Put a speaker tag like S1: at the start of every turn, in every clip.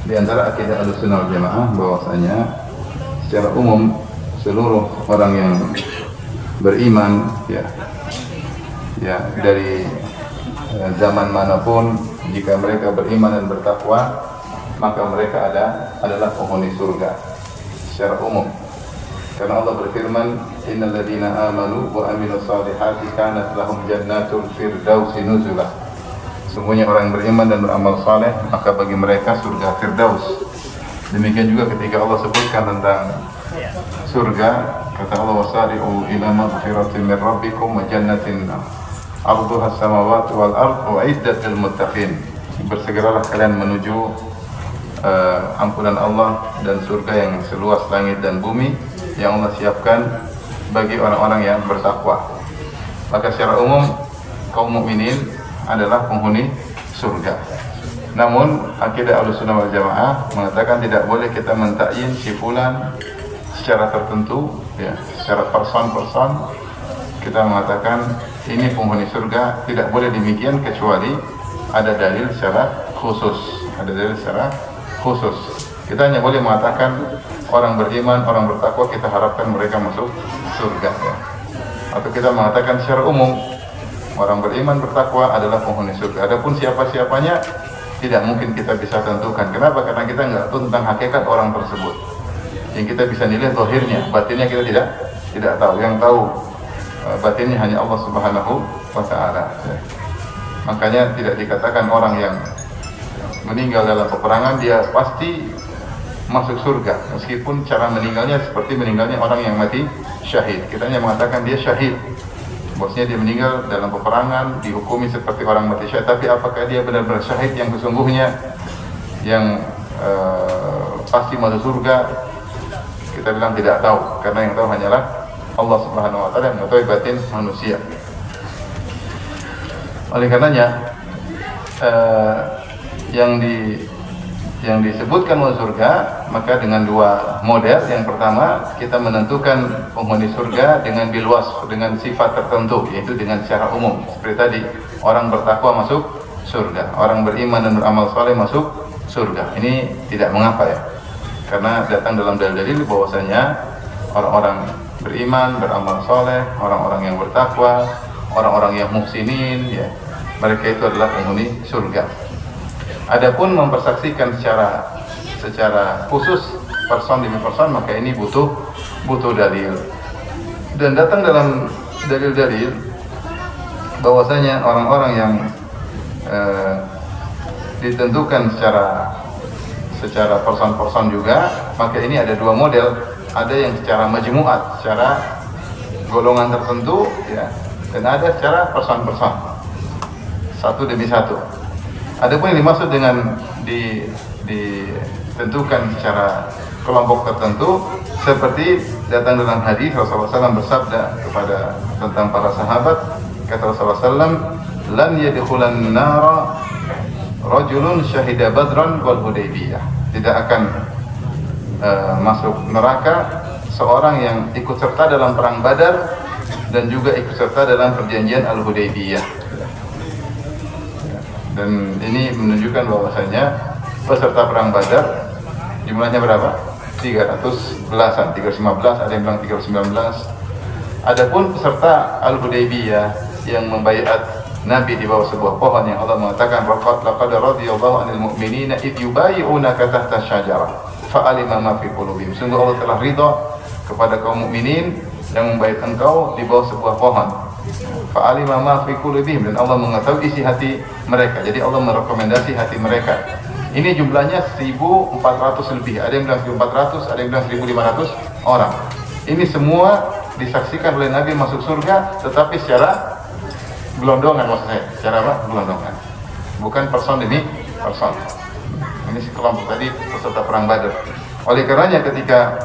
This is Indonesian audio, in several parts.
S1: Di antara akidah Ahlussunnah wal Jamaah bahwasanya secara umum seluruh orang yang beriman ya dari zaman manapun, jika mereka beriman dan bertakwa, maka mereka adalah penghuni surga secara umum. Karena Allah berfirman, innal ladzina amanu wa amilus solihati kanat lahum jannatul firdausi nuzulah. Sungguhnya orang yang beriman dan beramal saleh, maka bagi mereka surga Firdaus. Demikian juga ketika Allah sebutkan tentang surga, kata Allah, wasari'u ila maghfiratin min rabbikum wa jannatin arduha as-samawati wal ardh u'iddat lil muttaqin. Bersegeralah kalian menuju ampunan Allah dan surga yang seluas langit dan bumi yang Allah siapkan bagi orang-orang yang bertakwa. Maka secara umum kaum mukminin adalah penghuni surga. Namun akidah Ahlussunnah wal Jamaah mengatakan tidak boleh kita mentakyin si fulan secara tertentu, ya, secara person kita mengatakan ini penghuni surga. Tidak boleh demikian kecuali ada dalil secara khusus. Kita hanya boleh mengatakan orang beriman, orang bertakwa kita harapkan mereka masuk surga, ya. Atau kita mengatakan secara umum orang beriman bertakwa adalah penghuni surga. Adapun siapa-siapanya tidak mungkin kita bisa tentukan. Kenapa? Karena kita nggak tahu tentang hakikat orang tersebut. Yang kita bisa nilai zahirnya, batinnya kita tidak tahu. Yang tahu batinnya hanya Allah Subhanahu wa Ta'ala. Makanya tidak dikatakan orang yang meninggal dalam peperangan dia pasti masuk surga, meskipun cara meninggalnya seperti meninggalnya orang yang mati syahid. Kita hanya mengatakan dia syahid, bosnya dia meninggal dalam peperangan, dihukumi seperti orang mati syahid. Tapi apakah dia benar-benar syahid yang sesungguhnya, yang pasti masuk surga? Kita bilang tidak tahu, karena yang tahu hanyalah Allah Subhanahu wa Ta'ala yang mengetahui batin manusia. Oleh karenanya yang disebutkan masuk surga, maka dengan dua model. Yang pertama, kita menentukan penghuni surga dengan bilwas, dengan sifat tertentu, yaitu dengan secara umum. Seperti tadi, orang bertakwa masuk surga, orang beriman dan beramal saleh masuk surga. Ini tidak mengapa, ya, karena datang dalam dalil-dalil bahwasanya orang-orang beriman, beramal saleh, orang-orang yang bertakwa, orang-orang yang muhsinin, ya, mereka itu adalah penghuni surga. Adapun mempersaksikan secara khusus person demi person, maka ini butuh dalil. Dan datang dalam dalil-dalil bahwasanya orang-orang yang ditentukan secara person juga, maka ini ada dua model. Ada yang secara majmu'at, secara golongan tertentu, ya, dan ada secara person satu demi satu. Adapun yang dimaksud dengan ditentukan secara kelompok tertentu, seperti datang dalam hadis Rasulullah SAW bersabda kepada tentang para sahabat, kata Rasulullah SAW, lan yadkhulan nara rajulun syahida badran wal hudaybiyah. Tidak akan masuk neraka seorang yang ikut serta dalam perang Badar dan juga ikut serta dalam perjanjian Al-Hudaybiyah. Dan ini menunjukkan bahwasanya peserta perang Badar jumlahnya berapa? 300-an, 315, ada yang bilang 319. Adapun peserta Al-Hudaybiyah yang membaiat Nabi di bawah sebuah pohon yang Allah mengatakan laqad radiyallahu 'anil mu'minina id yubayyi'unaka tahta syajarah fa'alima ma fi qulubihim. Sungguh Allah telah ridha kepada kaum mukminin yang membaiat engkau di bawah sebuah pohon. Fa'alima ma fi qulubihim, dan Allah mengetahui isi hati mereka. Jadi Allah merekomendasi hati mereka. Ini jumlahnya 1.400 lebih. Ada yang bilang 1.400, ada yang bilang 1.500 orang. Ini semua disaksikan oleh Nabi masuk surga, tetapi secara gelondongan, maksud saya. Secara apa? Gelondongan. Bukan person demi person. Ini si kelompok tadi peserta perang Badar. Oleh karenanya ketika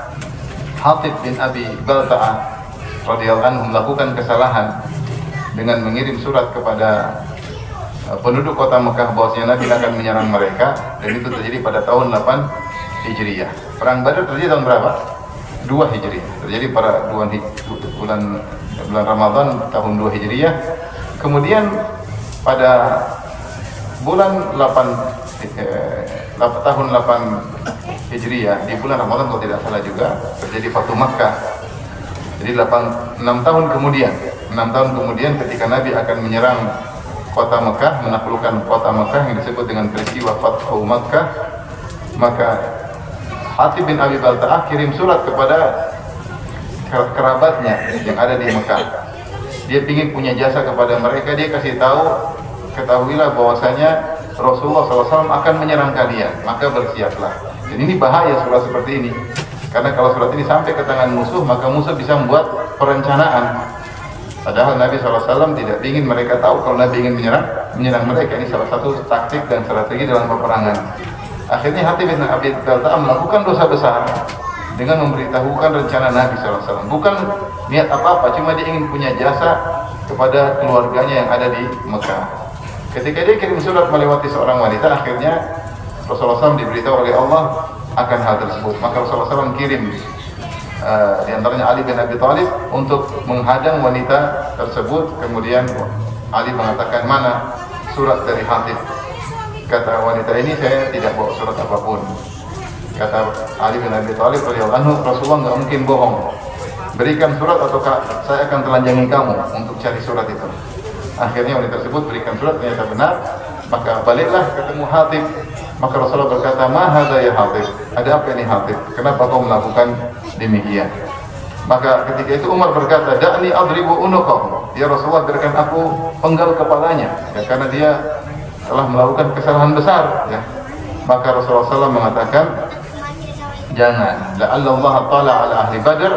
S1: Hatib bin Abi Balta'ah radhiyallahu anhu melakukan kesalahan dengan mengirim surat kepada penduduk kota Mekah bahwasanya Nabi akan menyerang mereka, dan itu terjadi pada tahun 8 Hijriah. Perang Badar terjadi tahun berapa? 2 Hijriah. Terjadi pada bulan Ramadan tahun 2 Hijriah. Kemudian pada bulan 8 tahun 8 Hijriah di bulan Ramadan kalau tidak salah juga terjadi Fatu Makkah. Jadi 6 tahun kemudian ketika Nabi akan menyerang kota Mekah, menaklukkan kota Mekah yang disebut dengan peristiwa Fathu Makkah, maka Hatib bin Abi Balta'ah kirim surat kepada kerabatnya yang ada di Mekah. Dia ingin punya jasa kepada mereka, dia kasih tahu, ketahuilah bahwasanya Rasulullah SAW akan menyerang kalian, maka bersiaplah. Dan ini bahaya surat seperti ini, karena kalau surat ini sampai ke tangan musuh, maka musuh bisa membuat perencanaan. Padahal Nabi SAW tidak ingin mereka tahu kalau Nabi ingin menyerang mereka. Ini salah satu taktik dan strategi dalam peperangan. Akhirnya Hatib bin Abi Balta'ah melakukan dosa besar dengan memberitahukan rencana Nabi SAW. Bukan niat apa-apa, cuma dia ingin punya jasa kepada keluarganya yang ada di Mekah. Ketika dia kirim surat melewati seorang wanita, akhirnya Rasulullah SAW diberitahu oleh Allah akan hal tersebut. Maka Rasulullah SAW kirim di antaranya Ali bin Abi Thalib untuk menghadang wanita tersebut. Kemudian Ali mengatakan, mana surat dari Hatib? Kata wanita ini, saya tidak bawa surat apapun. Kata Ali bin Abi Thalib radhiyallahu anhu, Rasulullah nggak mungkin bohong. Berikan surat atau saya akan telanjangi kamu untuk cari surat itu. Akhirnya wanita tersebut berikan surat, ternyata benar. Maka baliklah ketemu Hatib. Maka Rasulullah berkata, ma hadza ya Hatib? Ada apa ini Hatib? Kenapa kau melakukan demikian? Maka ketika itu Umar berkata, da'ni adribu unuqah. Ya Rasulullah, biarkan aku penggal kepalanya, ya, karena dia telah melakukan kesalahan besar, ya. Maka Rasulullah SAW mengatakan, jangan. La'alla Allah ta'ala ala ahli Badr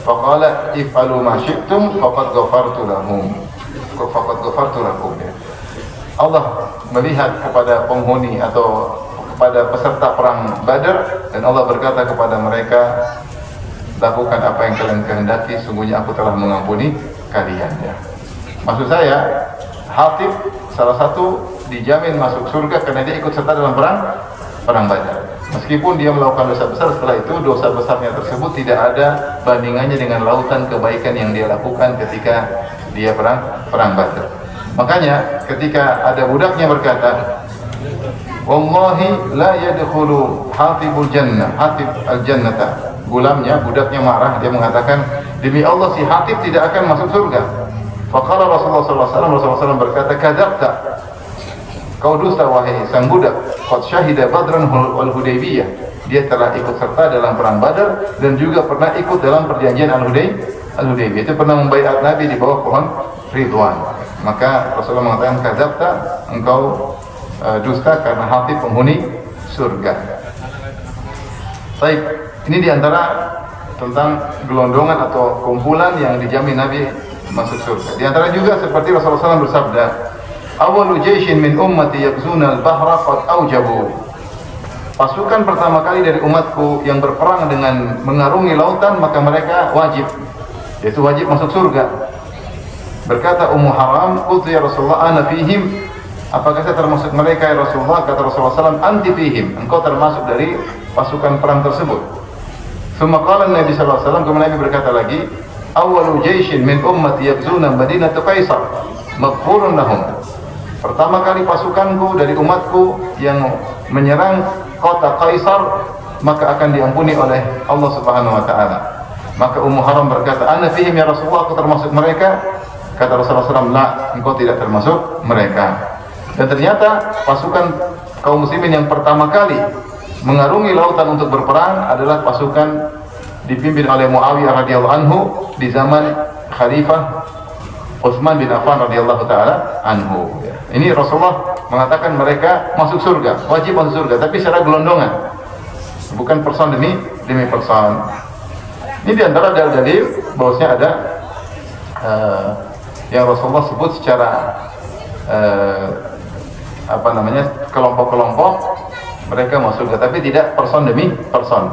S1: faqala if'alu ma syi'tum faqad ghafartu lahum. Ya. Allah melihat kepada penghuni atau kepada peserta perang Badar, dan Allah berkata kepada mereka, lakukan apa yang kalian kehendaki, sungguhnya aku telah mengampuni kalian, ya. Maksud saya, Hatib salah satu dijamin masuk surga karena dia ikut serta dalam perang Badar. Meskipun dia melakukan dosa besar, setelah itu dosa besarnya tersebut tidak ada bandingannya dengan lautan kebaikan yang dia lakukan ketika dia perang Badar. Makanya ketika ada budaknya berkata, wallahi la yadkhulu Hatibul Jannah, Hatib al-Jannata. Gulamnya, budaknya marah, dia mengatakan, demi Allah si Hatib tidak akan masuk surga. Faqala Rasulullah SAW berkata, kadzabta, kau dusta wahai sang budak. Qad syahida Badran wal Hudaybiyah. Dia telah ikut serta dalam perang Badar dan juga pernah ikut dalam perjanjian Al-Hudaybiyah. Itu pernah membaiat Nabi di bawah pohon Ridwan. Maka Rasulullah mengatakan, kadzabta, engkau dusta karena Hatib penghuni surga. Baik, ini diantara tentang gelondongan atau kumpulan yang dijamin Nabi masuk surga. Di antara juga seperti Rasulullah SAW bersabda, awalu jaishin min ummati yakzuna al-bahra qad aujabu. Pasukan pertama kali dari umatku yang berperang dengan mengarungi lautan, maka mereka wajib, yaitu wajib masuk surga. Berkata Ummu Haram, qultu ya Rasulullah ana fihim, apakah saya termasuk mereka ya Rasulullah? Kata Rasulullah SAW, anti fihim, engkau termasuk dari pasukan perang tersebut. Summa qala Nabi SAW, kemudian Nabi berkata lagi, awalu jaishin min ummati yakzuna madinata Qaisar maghfurun lahum. Pertama kali pasukanku dari umatku yang menyerang kota Qaisar, maka akan diampuni oleh Allah Subhanahu wa taala. Maka Ummu Haram berkata, ana fihim ya Rasulullah, aku termasuk mereka. Kata Rasulullah SAW, la, engkau tidak termasuk mereka. Dan ternyata pasukan kaum muslimin yang pertama kali mengarungi lautan untuk berperang adalah pasukan dipimpin oleh Muawiyah radhiyallahu anhu di zaman Khalifah Utsman bin Affan radhiyallahu taala anhu. Ini Rasulullah mengatakan mereka masuk surga, wajib masuk surga, tapi secara gelondongan, bukan person demi person. Ini diantara dalil-dalil bahwasanya ada yang Rasulullah sebut secara kelompok-kelompok mereka masuk surga, tapi tidak person demi person.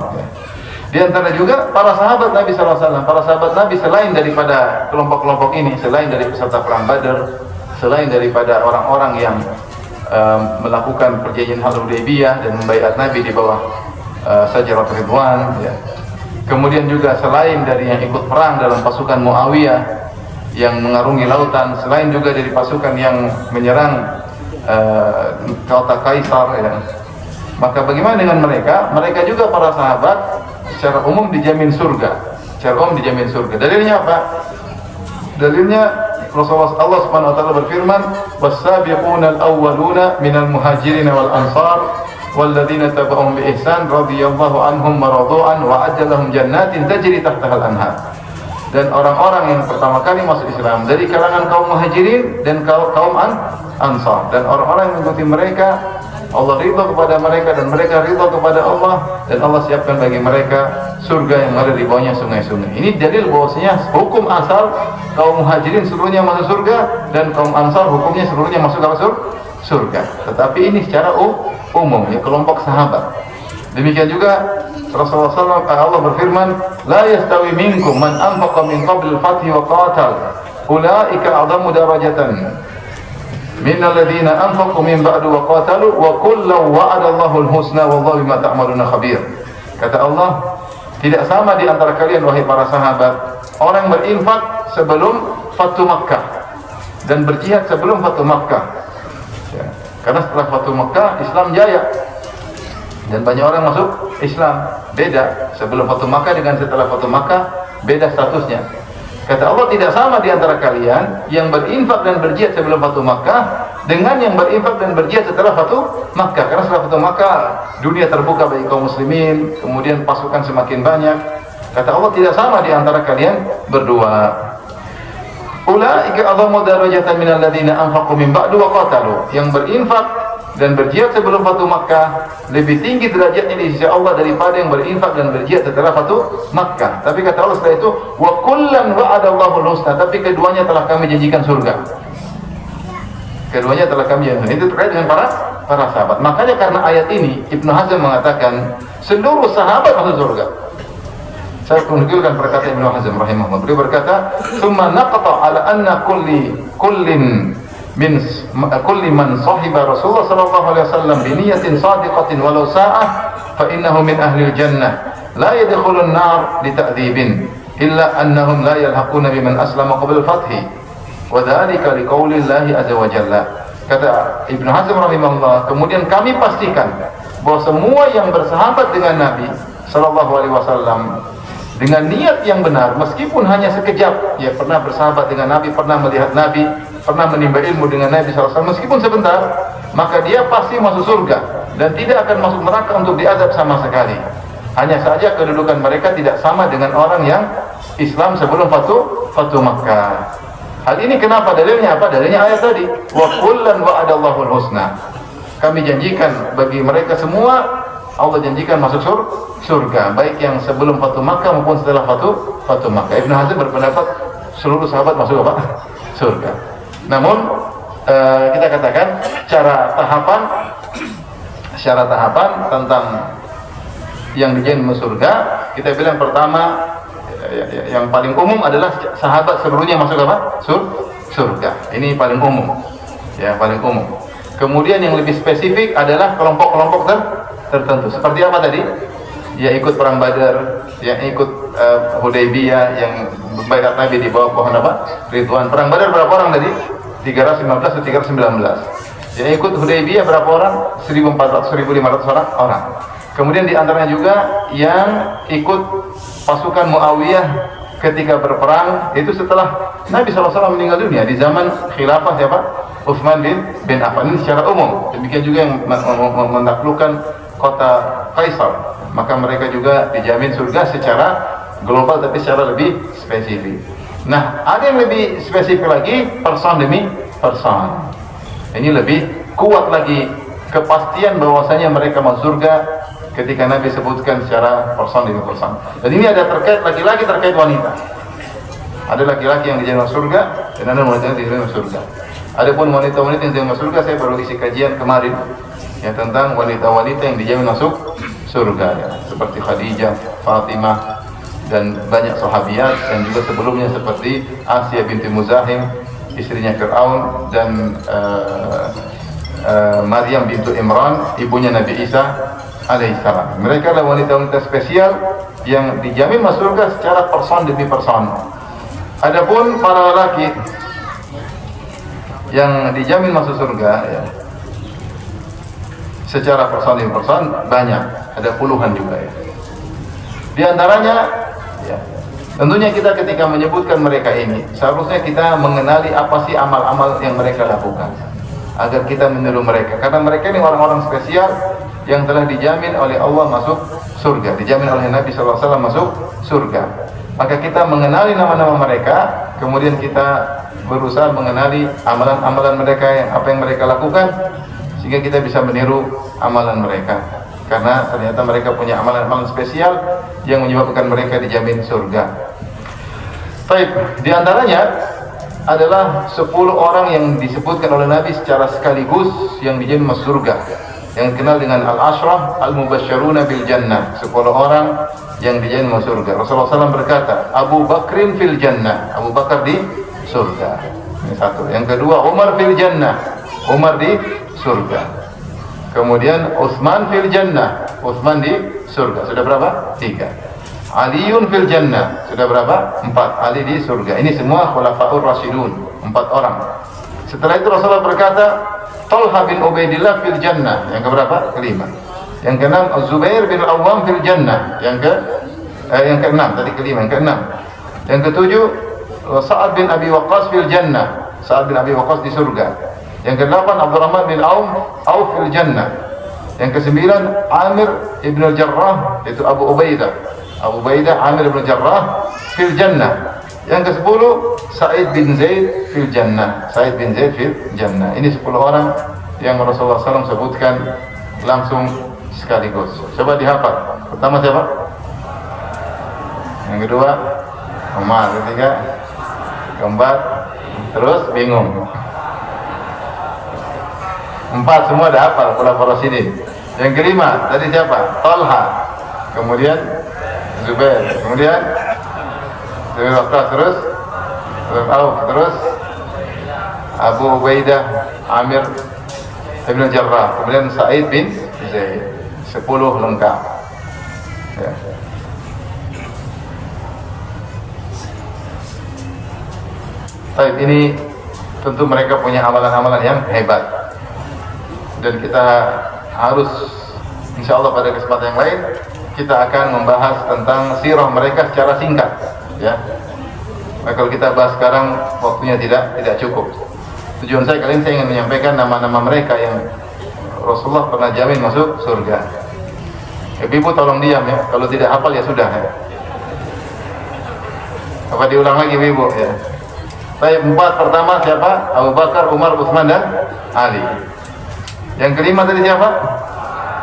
S1: Di antara juga para sahabat Nabi SAW, para sahabat Nabi selain daripada kelompok-kelompok ini, selain dari peserta perang Badar, selain daripada orang-orang yang melakukan perjanjian Al-Hudaybiyah dan membaiat Nabi di bawah Sajarat Ridwan, ya. Kemudian juga selain dari yang ikut perang dalam pasukan Muawiyah yang mengarungi lautan, selain juga dari pasukan yang menyerang kota Kaisar, ya. Maka bagaimana dengan mereka? Mereka juga para sahabat secara umum dijamin surga. Secara umum dijamin surga. Dalilnya apa? Dalilnya Rasulullah Allah Subhanahu wa taala berfirman, "Was-sabiquna al-awwaluna minal muhajirin wal ansar walladzina tabauhum bi ihsan radhiyallahu anhum wa radu an wa ajjalahum jannatin tajri tahtaha al-anhar." Dan orang-orang yang pertama kali masuk Islam dari kalangan kaum muhajirin dan kaum ansar, dan orang-orang yang mengikuti mereka, Allah ridha kepada mereka dan mereka ridha kepada Allah, dan Allah siapkan bagi mereka surga yang ada di bawahnya sungai-sungai. Ini dalil bahwasanya hukum asal kaum muhajirin seluruhnya masuk surga dan kaum ansar hukumnya seluruhnya masuk ke surga. Tetapi ini secara umum ya, kelompok sahabat. Demikian juga Rasulullah SAW Allah berfirman, "La yastawi minkum man anfaqa min qabl al-fath wa qatal, ulaika a'zamu darajatan min alladziina anfaqu min ba'du wa qatalu wa kullu wa'ada Allahu al-husna wallahu bima ta'maluna khabir." Kata Allah, tidak sama di antara kalian wahai para sahabat orang yang berinfak sebelum Fathu Makkah dan berjihad sebelum Fathu Makkah. Ya, karena setelah Fathu Makkah Islam jaya dan banyak orang masuk Islam. Beda sebelum Fathu Makkah dengan setelah Fathu Makkah, beda statusnya. Kata Allah, tidak sama di antara kalian yang berinfak dan berjihad sebelum Fathu Makkah dengan yang berinfak dan berjihad setelah Fathu Makkah. Karena setelah Fathu Makkah dunia terbuka bagi kaum muslimin, kemudian pasukan semakin banyak. Kata Allah, tidak sama di antara kalian berdua. Ulaika a'zamu darajatan minal ladzina anfaqu min ba'du wa qatalu. Yang berinfak dan berjihad sebelum Fathu Makkah lebih tinggi derajatnya di sisi Allah daripada yang berinfak dan berjihad setelah Fathu Makkah. Tapi kata Allah setelah itu, wa kullan wa'adallahu al-husna, tapi keduanya telah kami janjikan surga. Keduanya telah kami janjikan. Itu terkait dengan para sahabat. Makanya karena ayat ini Ibnu Hazm mengatakan seluruh sahabat masuk surga. Saya menunjukkan perkataan Ibnu Hazm rahimahullah. Beliau berkata, "Tsumma naqata ala anna kullin min kulli man sahiba Rasulullah sallallahu alaihi wasallam bi niyatin shadiqatin walau sa'ah fa innahu min ahli jannah la yadkhulun nar li ta'dzibin illa annahum la yalhaquna biman aslama qabla al-fathi wa dzalika liqauli Allah azza wa jalla." Kata Ibnu Hazm rahimahullah, kemudian kami pastikan bahwa semua yang bersahabat dengan Nabi sallallahu alaihi wasallam dengan niat yang benar, meskipun hanya sekejap, ya pernah bersahabat dengan Nabi, pernah melihat Nabi, pernah menimba ilmu dengan Nabi SAW, meskipun sebentar, maka dia pasti masuk surga dan tidak akan masuk neraka untuk diazab sama sekali. Hanya saja kedudukan mereka tidak sama dengan orang yang Islam sebelum Fathu Makkah. Hal ini kenapa? Dalilnya apa? Dalilnya ayat tadi, wa kullan wa'adallahu al-husna. Kami janjikan bagi mereka semua, Allah janjikan masuk surga, baik yang sebelum Fathu Makkah maupun setelah Fathu Makkah. Ibnu Hazm berpendapat seluruh sahabat masuk apa? Surga. Namun kita katakan secara tahapan tentang yang dijamin masuk surga, kita bilang pertama yang paling umum adalah sahabat seluruhnya masuk apa? Surga. Ini paling umum. Ya, paling umum. Kemudian yang lebih spesifik adalah kelompok-kelompok tertentu. Seperti apa tadi? Ya ikut perang Badar, yang ikut Hudaybiyah, yang baiat Nabi di bawah pohon apa? Ridwan. Perang Badar berapa orang tadi? 315 atau 319. Yang ikut Hudaybiyah berapa orang? 1400, 1500 orang. Kemudian di antaranya juga yang ikut pasukan Muawiyah ketika berperang, itu setelah Nabi SAW meninggal dunia di zaman khilafah siapa? Utsman bin Affan. Ini secara umum. Demikian juga yang menaklukkan kota Kaisar, maka mereka juga dijamin surga secara global tapi secara lebih spesifik. Nah, ada yang lebih spesifik lagi, person demi person. Ini lebih kuat lagi kepastian bahwasanya mereka masuk surga ketika Nabi sebutkan secara person demi person. Dan ini ada terkait laki-laki terkait wanita. Ada laki-laki yang dijamin masuk surga dan ada wanita yang dijamin masuk surga. Adapun wanita-wanita yang dijamin masuk surga, saya baru isi kajian kemarin ya tentang wanita-wanita yang dijamin masuk surga ya, seperti Khadijah, Fatimah dan banyak sahabiat, dan juga sebelumnya seperti Asiyah binti Muzahim, istrinya Fir'aun, dan Maryam bintu Imran, ibunya Nabi Isa alaihissalam. Mereka adalah wanita-wanita spesial yang dijamin masuk surga secara person demi person. Adapun para lelaki yang dijamin masuk surga ya, secara person in person banyak, ada puluhan juga ya. Di antaranya ya, tentunya kita ketika menyebutkan mereka ini seharusnya kita mengenali apa sih amal-amal yang mereka lakukan agar kita meniru mereka, karena mereka ini orang-orang spesial yang telah dijamin oleh Allah masuk surga, dijamin oleh Nabi SAW masuk surga. Maka kita mengenali nama-nama mereka, kemudian kita berusaha mengenali amalan-amalan mereka, apa yang mereka lakukan, sehingga kita bisa meniru amalan mereka. Karena ternyata mereka punya amalan-amalan spesial yang menyebabkan mereka dijamin surga. Baik, di antaranya adalah 10 orang yang disebutkan oleh Nabi secara sekaligus yang dijamin masuk surga, yang dikenal dengan al-ashrah al-mubasysyaruna bil jannah, 10 orang yang dijamin masuk surga. Rasulullah SAW berkata, Abu Bakrin fil jannah, Abu Bakar di surga. Ini satu. Yang kedua, Umar fil jannah, Umar di surga. Kemudian Utsman fil jannah, Utsman di surga. Sudah berapa? 3. Aliun fil jannah, sudah berapa? 4. Ali di surga. Ini semua khulafaur rasyidun, 4 orang. Setelah itu Rasulullah berkata, Talha bin Ubaidillah fil jannah, yang keberapa? Kelima. Yang keenam, Zubair bin Awwam fil jannah, yang keenam, tadi kelima, yang keenam. Yang ketujuh, Sa'ad bin Abi Waqqas fil jannah, Sa'ad bin Abi Waqqas di surga. Yang kedelapan, Abdurrahman bin Auf fil jannah. Yang kesembilan, Amir ibn al-Jarrah, itu Abu Ubaidah, Amir ibn al-Jarrah fil jannah. Yang ke-10, Sa'id bin Zaid fil jannah, Sa'id bin Zaid fil jannah. Ini 10 orang yang Rasulullah SAW sebutkan langsung sekaligus. Coba dihafal. Pertama siapa? Yang kedua, Umar. Ketiga, keempat, terus bingung. 4 semua dah hafal, khulafaur rasyidin. Yang kelima tadi siapa? Talha. Kemudian Zubair. Kemudian Zubair Waqqas, terus Auf, terus Abu Ubaidah, Amir ibn Jarrah. Kemudian Sa'id bin Zaid. 10 lengkap. Ya. Baik, ini tentu mereka punya amalan-amalan yang hebat. Dan kita harus, insya Allah pada kesempatan yang lain kita akan membahas tentang sirah mereka secara singkat, ya. Nah, kalau kita bahas sekarang waktunya tidak cukup. Tujuan saya kali ini saya ingin menyampaikan nama-nama mereka yang Rasulullah pernah jamin masuk surga. Ibu tolong diam ya, kalau tidak hafal ya sudah ya. Apa diulang lagi ibu ya? Baik, 4 pertama siapa? Abu Bakar, Umar, Utsman dan Ali. Yang kelima tadi siapa?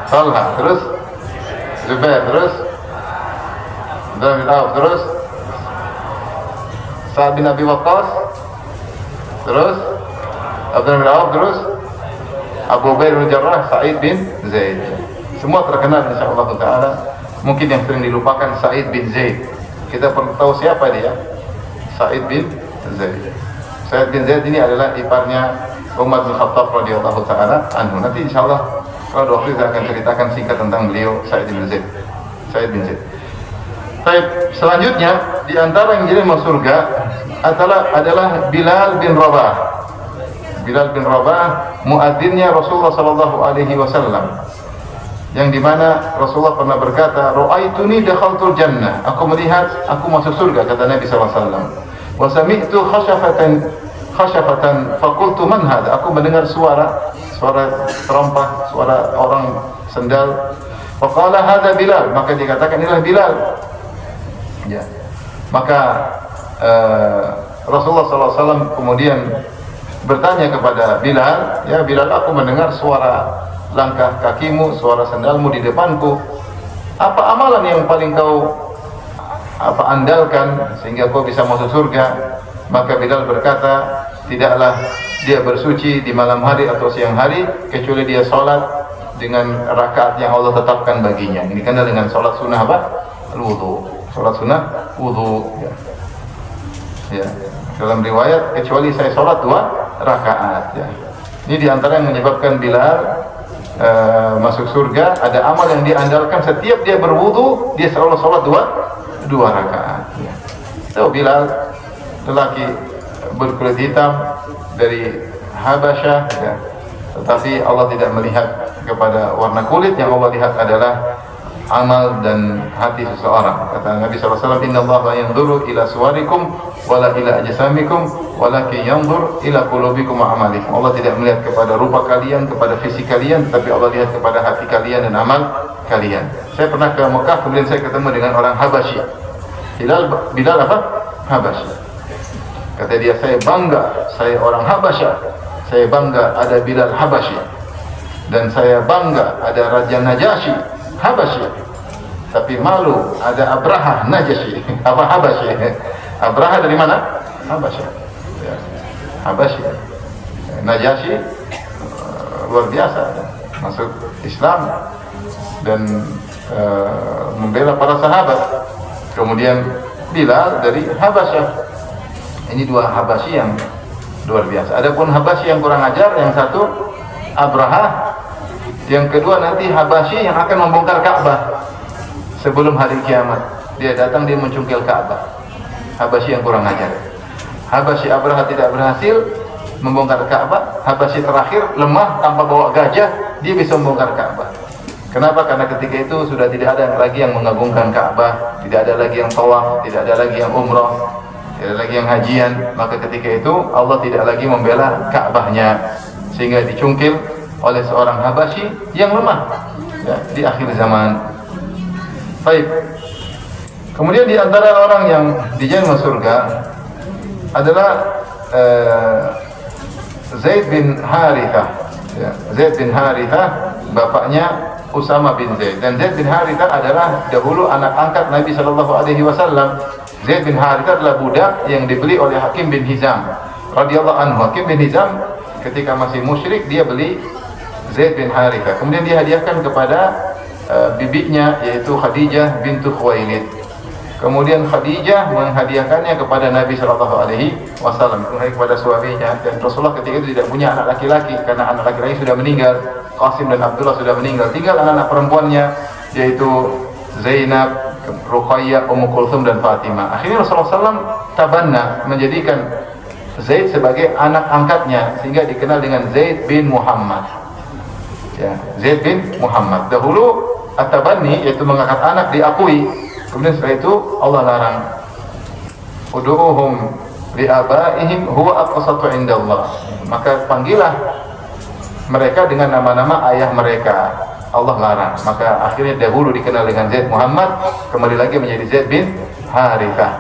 S1: Talha, terus Zubair, terus Abdurrahman bin Auf, terus Sa'ad bin Abi Waqqas, terus Abdurrahman bin Auf, terus Abu Ubaidah bin Jarrah, Sa'id bin Zaid. Semua terkenal insyaallah taala. Mungkin yang sering dilupakan Sa'id bin Zaid. Kita perlu tahu siapa dia. Sa'id bin Zaid. Sa'id bin Zaid ini adalah iparnya Umar bin Khattab radhiyallahu taala anhu. Nanti insyaallah kalau ada waktu saya akan ceritakan singkat tentang beliau Sa'id bin Zaid. Sa'id bin Zaid. Baik, selanjutnya di antara yang jadi masuk surga adalah Bilal bin Rabah. Bilal bin Rabah, muadzinnya Rasulullah sallallahu alaihi wasallam. Yang dimana Rasulullah pernah berkata, "Ra'aituni dakhaltul jannah." Aku melihat aku masuk surga, kata Nabi sallallahu alaihi wasallam. Wa sami'tu khashafatan faqultu man hadha. Aku mendengar suara terompah, suara orang sendal. Faqala hadha Bilal, maka dikatakan inilah Bilal. Ya. Maka Rasulullah SAW kemudian bertanya kepada Bilal, ya Bilal, aku mendengar suara langkah kakimu, suara sandalmu di depanku. Apa amalan yang paling kau andalkan sehingga kau bisa masuk surga? Maka Bilal berkata, tidaklah dia bersuci di malam hari atau siang hari kecuali dia sholat dengan rakaat yang Allah tetapkan baginya. Ini kan dengan sholat sunnah apa? Wudu. Sholat sunnah wudu. Ya. Dalam riwayat kecuali saya sholat 2 rakaat. Ya. Ini diantara yang menyebabkan Bilal masuk surga. Ada amal yang dia andalkan, setiap dia berwudu dia selalu sholat 2 rakaat. Ya. Itu Bilal, lelaki berkulit hitam dari Habasyah, ya. Tetapi Allah tidak melihat kepada warna kulit, yang Allah lihat adalah amal dan hati seseorang. Kata Nabi SAW, Inna Allah la yanzuru ila suwarikum wala ila ajsamikum walakin yanzur ila qulubikum wa amalikum. Allah tidak melihat kepada rupa kalian, kepada fisik kalian, tetapi Allah lihat kepada hati kalian dan amal kalian. Saya pernah ke Mekah, kemudian saya ketemu dengan orang Habasyi. Bilal apa? Habasyi. Kata dia, saya bangga, saya orang Habasyah. Saya bangga ada Bilal Habasyi. Dan saya bangga ada Raja Najasyi Habasyi. Tapi malu ada Abraha Najasyi. Apa Habasyi? Abraha dari mana? Habasyah. Ya. Habasyi. Najasyi luar biasa, masuk Islam dan membela para sahabat. Kemudian Bilal dari Habasyah. Ini dua Habasyi yang luar biasa. Adapun Habasyi yang kurang ajar, yang satu Abraha, yang kedua nanti Habasyi yang akan membongkar Ka'bah sebelum hari kiamat. Dia datang, dia mencungkil Ka'bah. Habasyi yang kurang ajar. Habasyi Abraha tidak berhasil membongkar Ka'bah. Habasyi terakhir lemah, tanpa bawa gajah dia bisa membongkar Ka'bah. Kenapa? Karena ketika itu sudah tidak ada lagi yang mengagungkan Ka'bah, tidak ada lagi yang tawaf, tidak ada lagi yang umrah, tidak ada lagi yang hajian. Maka ketika itu Allah tidak lagi membela Ka'bahnya, sehingga dicungkil oleh seorang Habasyi yang lemah, ya, di akhir zaman. Baik. Kemudian di antara orang yang dijamin surga adalah Zaid bin Harithah. Ya, Zaid bin Harithah bapaknya Usama bin Zaid, dan Zaid bin Harithah adalah dahulu anak angkat Nabi SAW. Zaid bin Harithah adalah budak yang dibeli oleh Hakim bin Hizam radhiyallahu anhu. Hakim bin Hizam ketika masih musyrik dia beli Zaid bin Harithah, kemudian dia hadiahkan kepada bibinya yaitu Khadijah bintu Khuwailid. Kemudian Khadijah menghadiahkannya kepada Nabi SAW, kepada suaminya. Dan Rasulullah ketika itu tidak punya anak laki-laki karena anak laki-laki sudah meninggal, Qasim dan Abdullah sudah meninggal. Tinggal anak-anak perempuannya yaitu Zainab, Ruqayyah, Ummu Kulthum dan Fatimah. Akhirnya Rasulullah SAW tabanna, menjadikan Zaid sebagai anak angkatnya, sehingga dikenal dengan Zaid bin Muhammad. Ya, Zaid bin Muhammad. Dahulu at-tabanni yaitu mengangkat anak diakui. Kemudian setelah itu Allah larang. Ud'uhum li'abaihim huwa aqsatu indallah. Maka panggillah mereka dengan nama-nama ayah mereka. Allah larang. Maka akhirnya dahulu dikenal dengan Zaid Muhammad, kembali lagi menjadi Zaid bin Harithah.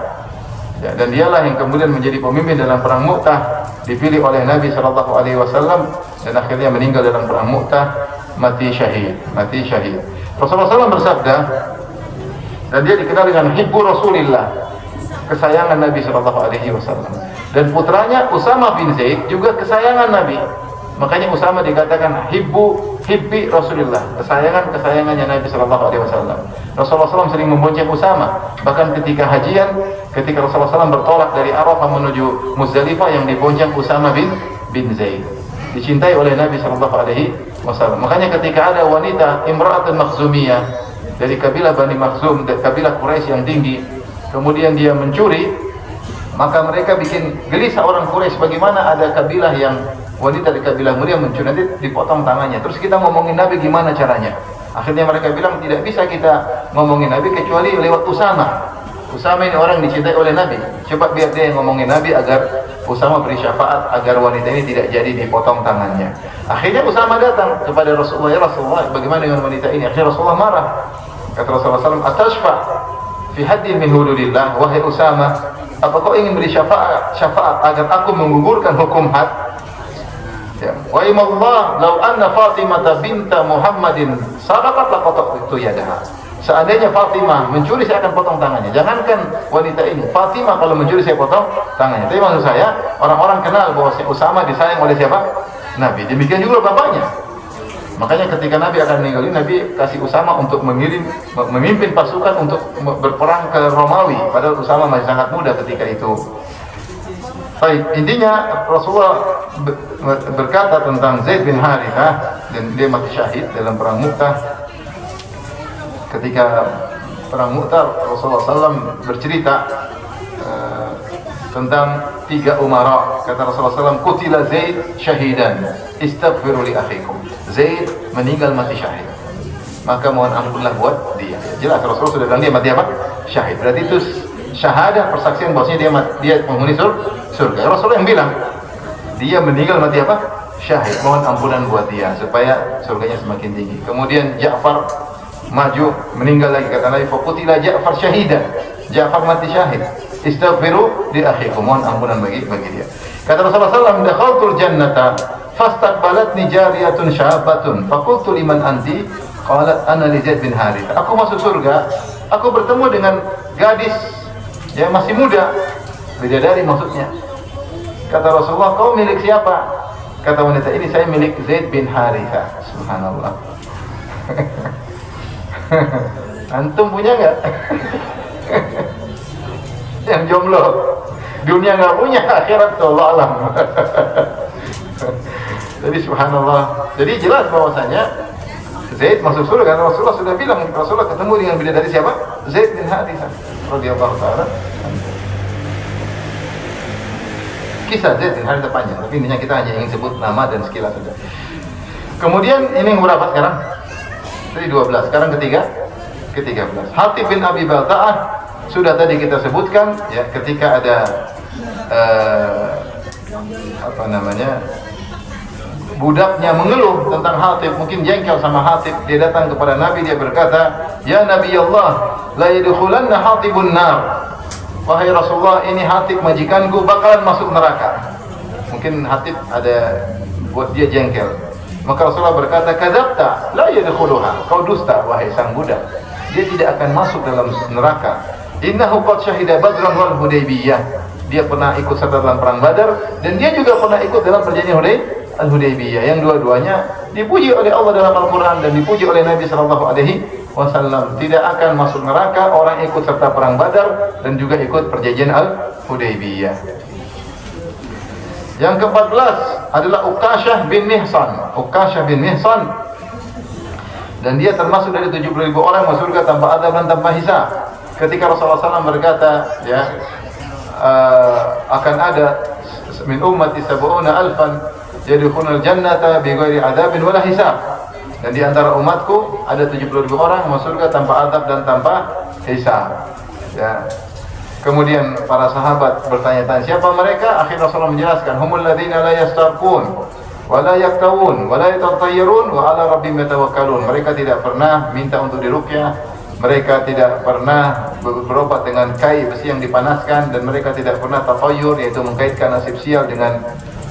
S1: Ya, dan dialah yang kemudian menjadi pemimpin dalam perang Mu'tah, dipilih oleh Nabi SAW dan akhirnya meninggal dalam perang Mu'tah, mati syahid. Rasulullah SAW bersabda, dan dia dikenal dengan Hibbu Rasulillah, kesayangan Nabi SAW. Dan putranya Usama bin Zaid juga kesayangan Nabi. Makanya Usama dikatakan Hibbi Rasulillah, kesayangannya Nabi SAW. Rasulullah SAW sering membonceng Usama. Bahkan ketika hajian, ketika Rasulullah SAW bertolak dari Arafah menuju Muzdalifah, yang dibonceng Usama bin Zaid. Dicintai oleh Nabi SAW. Makanya ketika ada wanita Imra'atun Makhzumiyah dari kabilah Bani Makhzum, dari kabilah Quraisy yang tinggi, kemudian dia mencuri, maka mereka bikin gelisah orang Quraisy, bagaimana ada kabilah yang wanita dari kabilah mulia mencuri, nanti dipotong tangannya. Terus kita ngomongin Nabi gimana caranya? Akhirnya mereka bilang tidak bisa kita ngomongin Nabi kecuali lewat Usama. Usama ini orang dicintai oleh Nabi. Coba biar dia yang ngomongin Nabi agar Usama beri syafaat agar wanita ini tidak jadi dipotong tangannya. Akhirnya Usama datang kepada Rasulullah, ya Rasulullah, bagaimana dengan wanita ini? Akhirnya Rasulullah marah. Kata Rasulullah SAW, "Atashfa fi haddin min hududillah, wahai Usama, apa kau ingin beri syafaat agar aku menggugurkan hukum had?" Ya. Wa imallah law anna Fatimah binta Muhammadin saraqat laqata'tu yadaha. Seandainya Fatimah mencuri, saya akan potong tangannya. Jangankan wanita ini, Fatimah kalau mencuri saya potong tangannya. Tapi maksud saya, orang-orang kenal bahwa Usama disayang oleh siapa? Nabi. Demikian juga bapaknya. Makanya ketika Nabi akan meninggal, Nabi kasih Usama untuk memimpin pasukan untuk berperang ke Romawi. Padahal Usama masih sangat muda ketika itu. Baik, intinya Rasulullah berkata tentang Zaid bin Harithah, dan dia mati syahid dalam perang Mu'tah. Ketika perang Mu'tah, Rasulullah SAW bercerita tentang 3 umara. Kata Rasulullah SAW, "Qutila Zaid syahidan, istaghfiru li akhikum." Zaid meninggal mati syahid, maka mohon ampunlah buat dia. Jelas Rasulullah sudah bilang dia mati apa? Syahid. Berarti itu syahadah, persaksian bahwasanya dia penghuni surga. Rasulullah yang bilang dia meninggal mati apa? Syahid. Mohon ampunan buat dia supaya surganya semakin tinggi. Kemudian Ja'far maju meninggal lagi, kata Nabi faqutila Ja'far syahidan. Ja'far mati syahid. Istaghfiru li akhikum, mohon ampunan bagi dia. Kata Rasulullah SAW, dakhaltul jannata fastaqbalatni jariyatun syabatun faqultu liman anti? Qalat ana li Zaid bin Harith. Aku masuk surga, aku bertemu dengan gadis yang masih muda, bidadari maksudnya. Kata Rasulullah, kau milik siapa? Kata wanita ini, saya milik Zaid bin Harithah. Subhanallah. Antum punya nggak? Yang jomblo, dunia nggak punya, akhirat Allah alam. Jadi subhanallah. Jadi jelas bahwasanya Zaid masuk surga karena Rasulullah sudah bilang. Rasulullah ketemu dengan bidadari siapa? Zaid bin Harithah radhiyallahu taala. Kisah Zaid bin Harithah panjang, tapi intinya kita hanya ingin sebut nama dan sekilas saja. Kemudian ini yang berapa sekarang? Tadi 12, sekarang ke-13. Hatib bin Abi Balta'ah sudah tadi kita sebutkan ya, ketika ada budaknya mengeluh tentang Hatib, mungkin jengkel sama Hatib, dia datang kepada Nabi, dia berkata, "Ya Nabi Allah, la yadkhulanna Hatibun nar." Wahai Rasulullah, ini Hatib majikanku bakalan masuk neraka. Mungkin Hatib ada buat dia jengkel. Maka Rasulullah berkata, "Kadzabta, la yadkhuluha." Kau dusta wahai sang budak. Dia tidak akan masuk dalam neraka. Innahu qad syahida Badran wal Hudaybiyah. Dia pernah ikut serta dalam perang Badar dan dia juga pernah ikut dalam perjanjian Al-Hudaybiyah, yang dua-duanya dipuji oleh Allah dalam Al-Qur'an dan dipuji oleh Nabi sallallahu alaihi wasallam. Tidak akan masuk neraka orang ikut serta perang Badar dan juga ikut perjanjian Al-Hudaybiyah. Yang ke-14 adalah Uqashah bin Mihsan. Uqashah bin Mihsan, dan dia termasuk dari 70.000 orang masuk surga tanpa adab dan tanpa hisab. Ketika Rasulullah SAW berkata, ya, akan ada min ummati sab'una alfan yadkhulul jannata bighairi adabin wala hisab. Dan di antara umatku ada 70.000 orang masuk surga tanpa adab dan tanpa hisab. Ya. Kemudian para sahabat bertanya-tanya, siapa mereka? Akhirnya Rasulullah menjelaskan, humul ladzina la yastarqun wa la yaktawun wa la yatatayyarun wa ala rabbihim yatawakkalun. Mereka tidak pernah minta untuk diruqyah, mereka tidak pernah berobat dengan kai besi yang dipanaskan, dan mereka tidak pernah tatayyur, yaitu mengkaitkan nasib sial dengan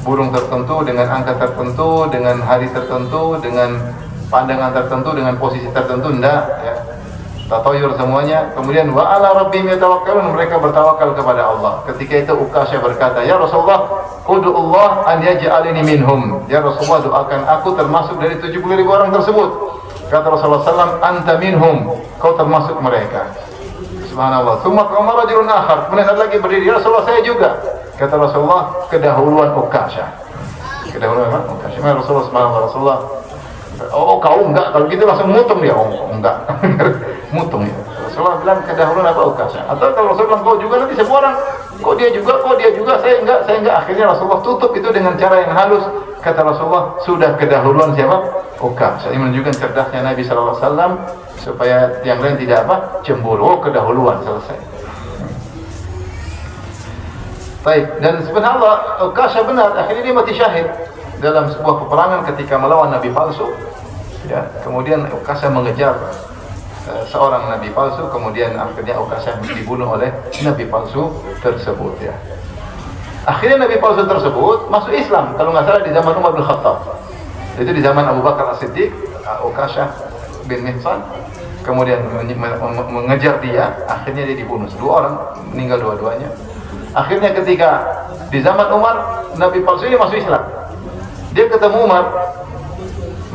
S1: burung tertentu, dengan angka tertentu, dengan hari tertentu, dengan pandangan tertentu, dengan posisi tertentu, enggak, ya. Tatayyur semuanya. Kemudian wa ala rabbihim yatawakkalun, mereka bertawakal kepada Allah. Ketika itu Uqashah berkata, "Ya Rasulullah, ud'ullah an yaj'alani minhum." Ya Rasulullah, doakan aku termasuk dari 70.000 orang tersebut. Kata Rasulullah SAW, "Anta minhum." Kau termasuk mereka. Subhanallah. Tsumma qama rajulun akhar. Kemudian ada lagi berdiri, "Ya Rasulullah, saya juga." Kata Rasulullah, kedahuluan Uqashah. Kedahuluan apa? Uqashah. Rasulullah subhanahu Rasulullah, "Oh, kau enggak." Kalau gitu langsung mutung dia. "Oh, enggak." Mutung ya. Rasulullah bilang kedahuluan apa Uqashah. Atau kalau Rasulullah bilang kau juga, nanti semua orang, kok dia juga, saya enggak. Akhirnya Rasulullah tutup itu dengan cara yang halus. Kata Rasulullah, sudah kedahuluan siapa? Uqashah. Ini menunjukkan cerdasnya Nabi sallallahu alaihi wasallam supaya yang lain tidak cemburu. Oh, kedahuluan, selesai. Baik, dan subhanallah Uqashah benar, akhirnya dia mati syahid dalam sebuah peperangan ketika melawan nabi palsu. Ya, kemudian Uqashah mengejar seorang nabi palsu, kemudian akhirnya Uqashah dibunuh oleh nabi palsu tersebut, ya. Akhirnya nabi palsu tersebut masuk Islam, kalau nggak salah di zaman Umar bin Khattab. Itu di zaman Abu Bakar As-Siddiq, Uqashah bin Mihsan kemudian mengejar dia, akhirnya dia dibunuh. Dua orang meninggal dua-duanya. Akhirnya ketika di zaman Umar, nabi palsu ini masuk Islam. Dia ketemu Umar,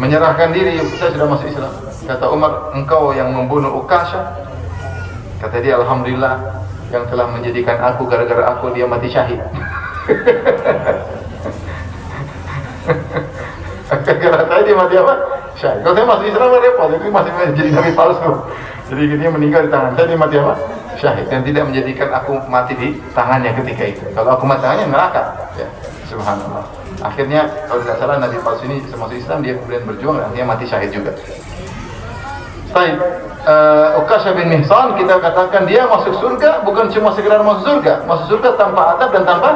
S1: menyerahkan diri, "Saya sudah masuk Islam." Kata Umar, "Engkau yang membunuh Uqashah?" Kata dia, "Alhamdulillah yang telah menjadikan aku, gara-gara aku dia mati syahid." Gara-gara saya dia mati apa? Syahid. Kalau saya masuk Islam repot, itu masih menjadi nabi palsu. Jadi dia meninggal di tangan saya, dia mati apa? Syahid. Dan tidak menjadikan aku mati di tangannya ketika itu. Kalau aku mati tangannya neraka. Ya, subhanallah. Akhirnya kalau tidak salah Nabi palsu ini masuk Islam, dia kemudian berjuang dan akhirnya mati syahid juga. Baik, Ukasha bin Mihsan kita katakan dia masuk surga bukan cuma sekedar masuk surga tanpa adab dan tanpa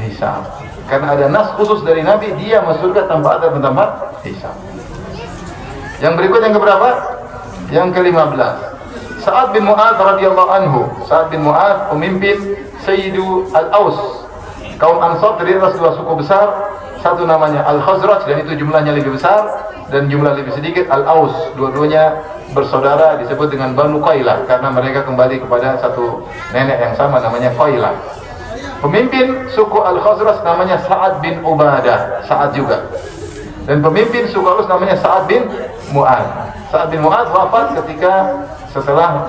S1: hisab. Karena ada nas khusus dari Nabi, dia masuk surga tanpa adab dan tanpa hisab. Yang berikut yang keberapa? Yang ke-15. Sa'ad bin Mu'adz radhiyallahu anhu. Sa'ad bin Mu'adz pemimpin Sayyidu Al-Aus. Kaum Ansar terdiri atas dua suku besar, satu namanya Al-Khazraj dan itu jumlahnya lebih besar, dan jumlah lebih sedikit Al-Aus. Dua-duanya bersaudara, disebut dengan Banu Qailah karena mereka kembali kepada satu nenek yang sama namanya Qailah. Pemimpin suku Al-Khazraj namanya Sa'ad bin Ubadah, Sa'ad juga. Dan pemimpin suku Aus namanya Sa'ad bin Mu'adz. Sa'ad bin Mu'adz wafat ketika setelah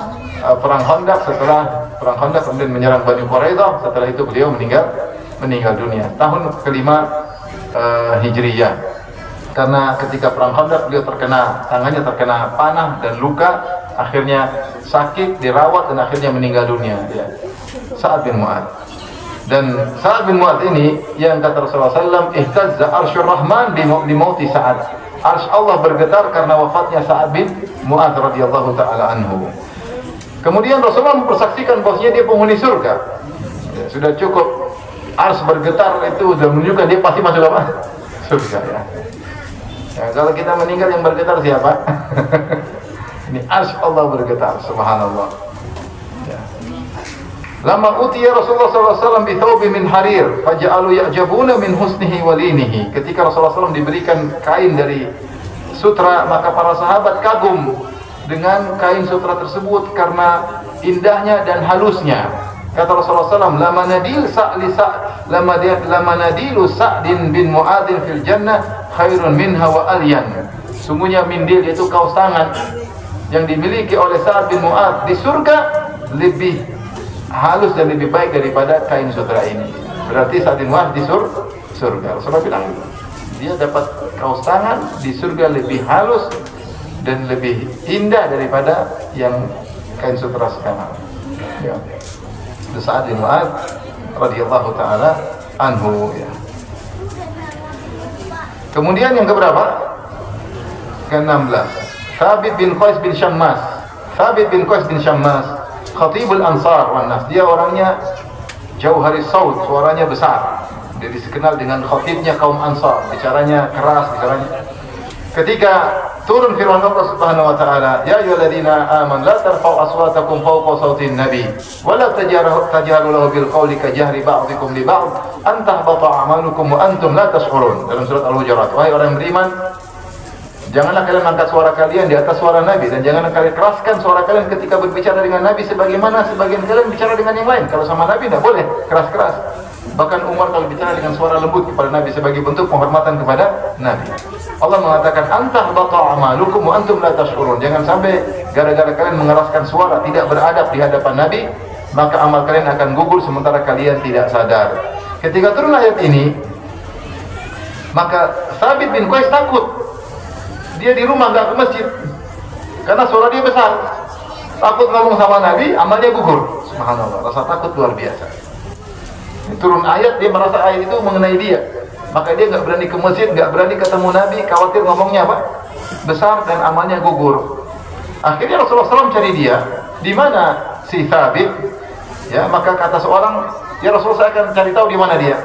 S1: perang Khandaq. Setelah perang Khandaq kemudian menyerang Bani Quraidah. Setelah itu beliau meninggal dunia tahun kelima Hijriyah. Karena ketika perang Khandaq beliau tangannya terkena panah dan luka, akhirnya sakit, dirawat dan akhirnya meninggal dunia. Ya. Sa'ad bin Mu'adz. Dan Sa'ad bin Mu'adz ini yang kata Rasulullah SAW, ihtazza arsyur rahman bi mauti Sa'ad. Arsy Allah bergetar karena wafatnya Sa'ad bin Mu'adz radhiyallahu taala anhu. Kemudian Rasulullah mempersaksikan bahwasanya dia penghuni surga. Ya, sudah cukup arsy bergetar itu sudah menunjukkan dia pasti masuk apa? Surga ya. Ya, kalau kita meninggal yang bergetar siapa? Ini arsy Allah bergetar, subhanallah. Ya. Lama utiya Rasulullah SAW bi thawbin min harir faja'alu ya'jabuna min husnihi walinihi. Ketika Rasulullah SAW diberikan kain dari sutra, maka para sahabat kagum dengan kain sutra tersebut karena indahnya dan halusnya. Kata Rasulullah SAW, lama nadilu Sa'din bin Mu'adzin fil jannah khairun minha wa alyan. Sungguhnya mindil yaitu kaos tangan yang dimiliki oleh Sa'ad bin Mu'adz di surga lebih halus dan lebih baik daripada kain sutra ini. Berarti Sa'ad bin Mu'adz di surga. Rasulullah bilang dia dapat kaos tangan di surga lebih halus dan lebih indah daripada yang kain sutra sekarang. Ya. Sa'ad bin Mu'adz radhiyallahu taala anhu ya. Kemudian yang keberapa? Ke-16. Thabit bin Qais bin Syammas. Thabit bin Qais bin Syammas Khatibul Ansar wan Nas. Dia orangnya jauharis saut, suaranya besar. Dia dikenal dengan khatibnya kaum Ansar, bicaranya keras, bicaranya. Ketika turun firman Allah Subhanahu wa taala, ya ayyuhalladzina amanu la tarfa'u aswatakum fawqa sautin nabi wa la tajharu lahu bil qawli ka jahri ba'dikum li ba'd an tahbata a'malukum wa antum la tash'urun. Dalam surat Al-Hujurat, wahai orang yang beriman, janganlah kalian angkat suara kalian di atas suara Nabi dan janganlah kalian keraskan suara kalian ketika berbicara dengan Nabi sebagaimana sebagian kalian bicara dengan yang lain. Kalau sama Nabi tidak boleh keras-keras. Bahkan Umar kalau bicara dengan suara lembut kepada Nabi sebagai bentuk penghormatan kepada Nabi. Allah mengatakan antah bata amalukum wa antum la tashkurun. Jangan sampai gara-gara kalian mengeraskan suara tidak beradab di hadapan Nabi, maka amal kalian akan gugur sementara kalian tidak sadar. Ketika turun ayat ini, maka Thabit bin Qais takut. Dia di rumah enggak ke masjid karena suara dia besar. Takut ngomong sama Nabi, amalnya gugur. Subhanallah, rasa takut luar biasa. Turun ayat, dia merasa ayat itu mengenai dia, maka dia nggak berani ke masjid, nggak berani ketemu Nabi, khawatir ngomongnya apa? Besar dan amalnya gugur. Akhirnya Rasulullah SAW cari dia, di mana si Thabit? Ya, maka kata seorang, ya Rasulullah, saya akan cari tahu di mana dia.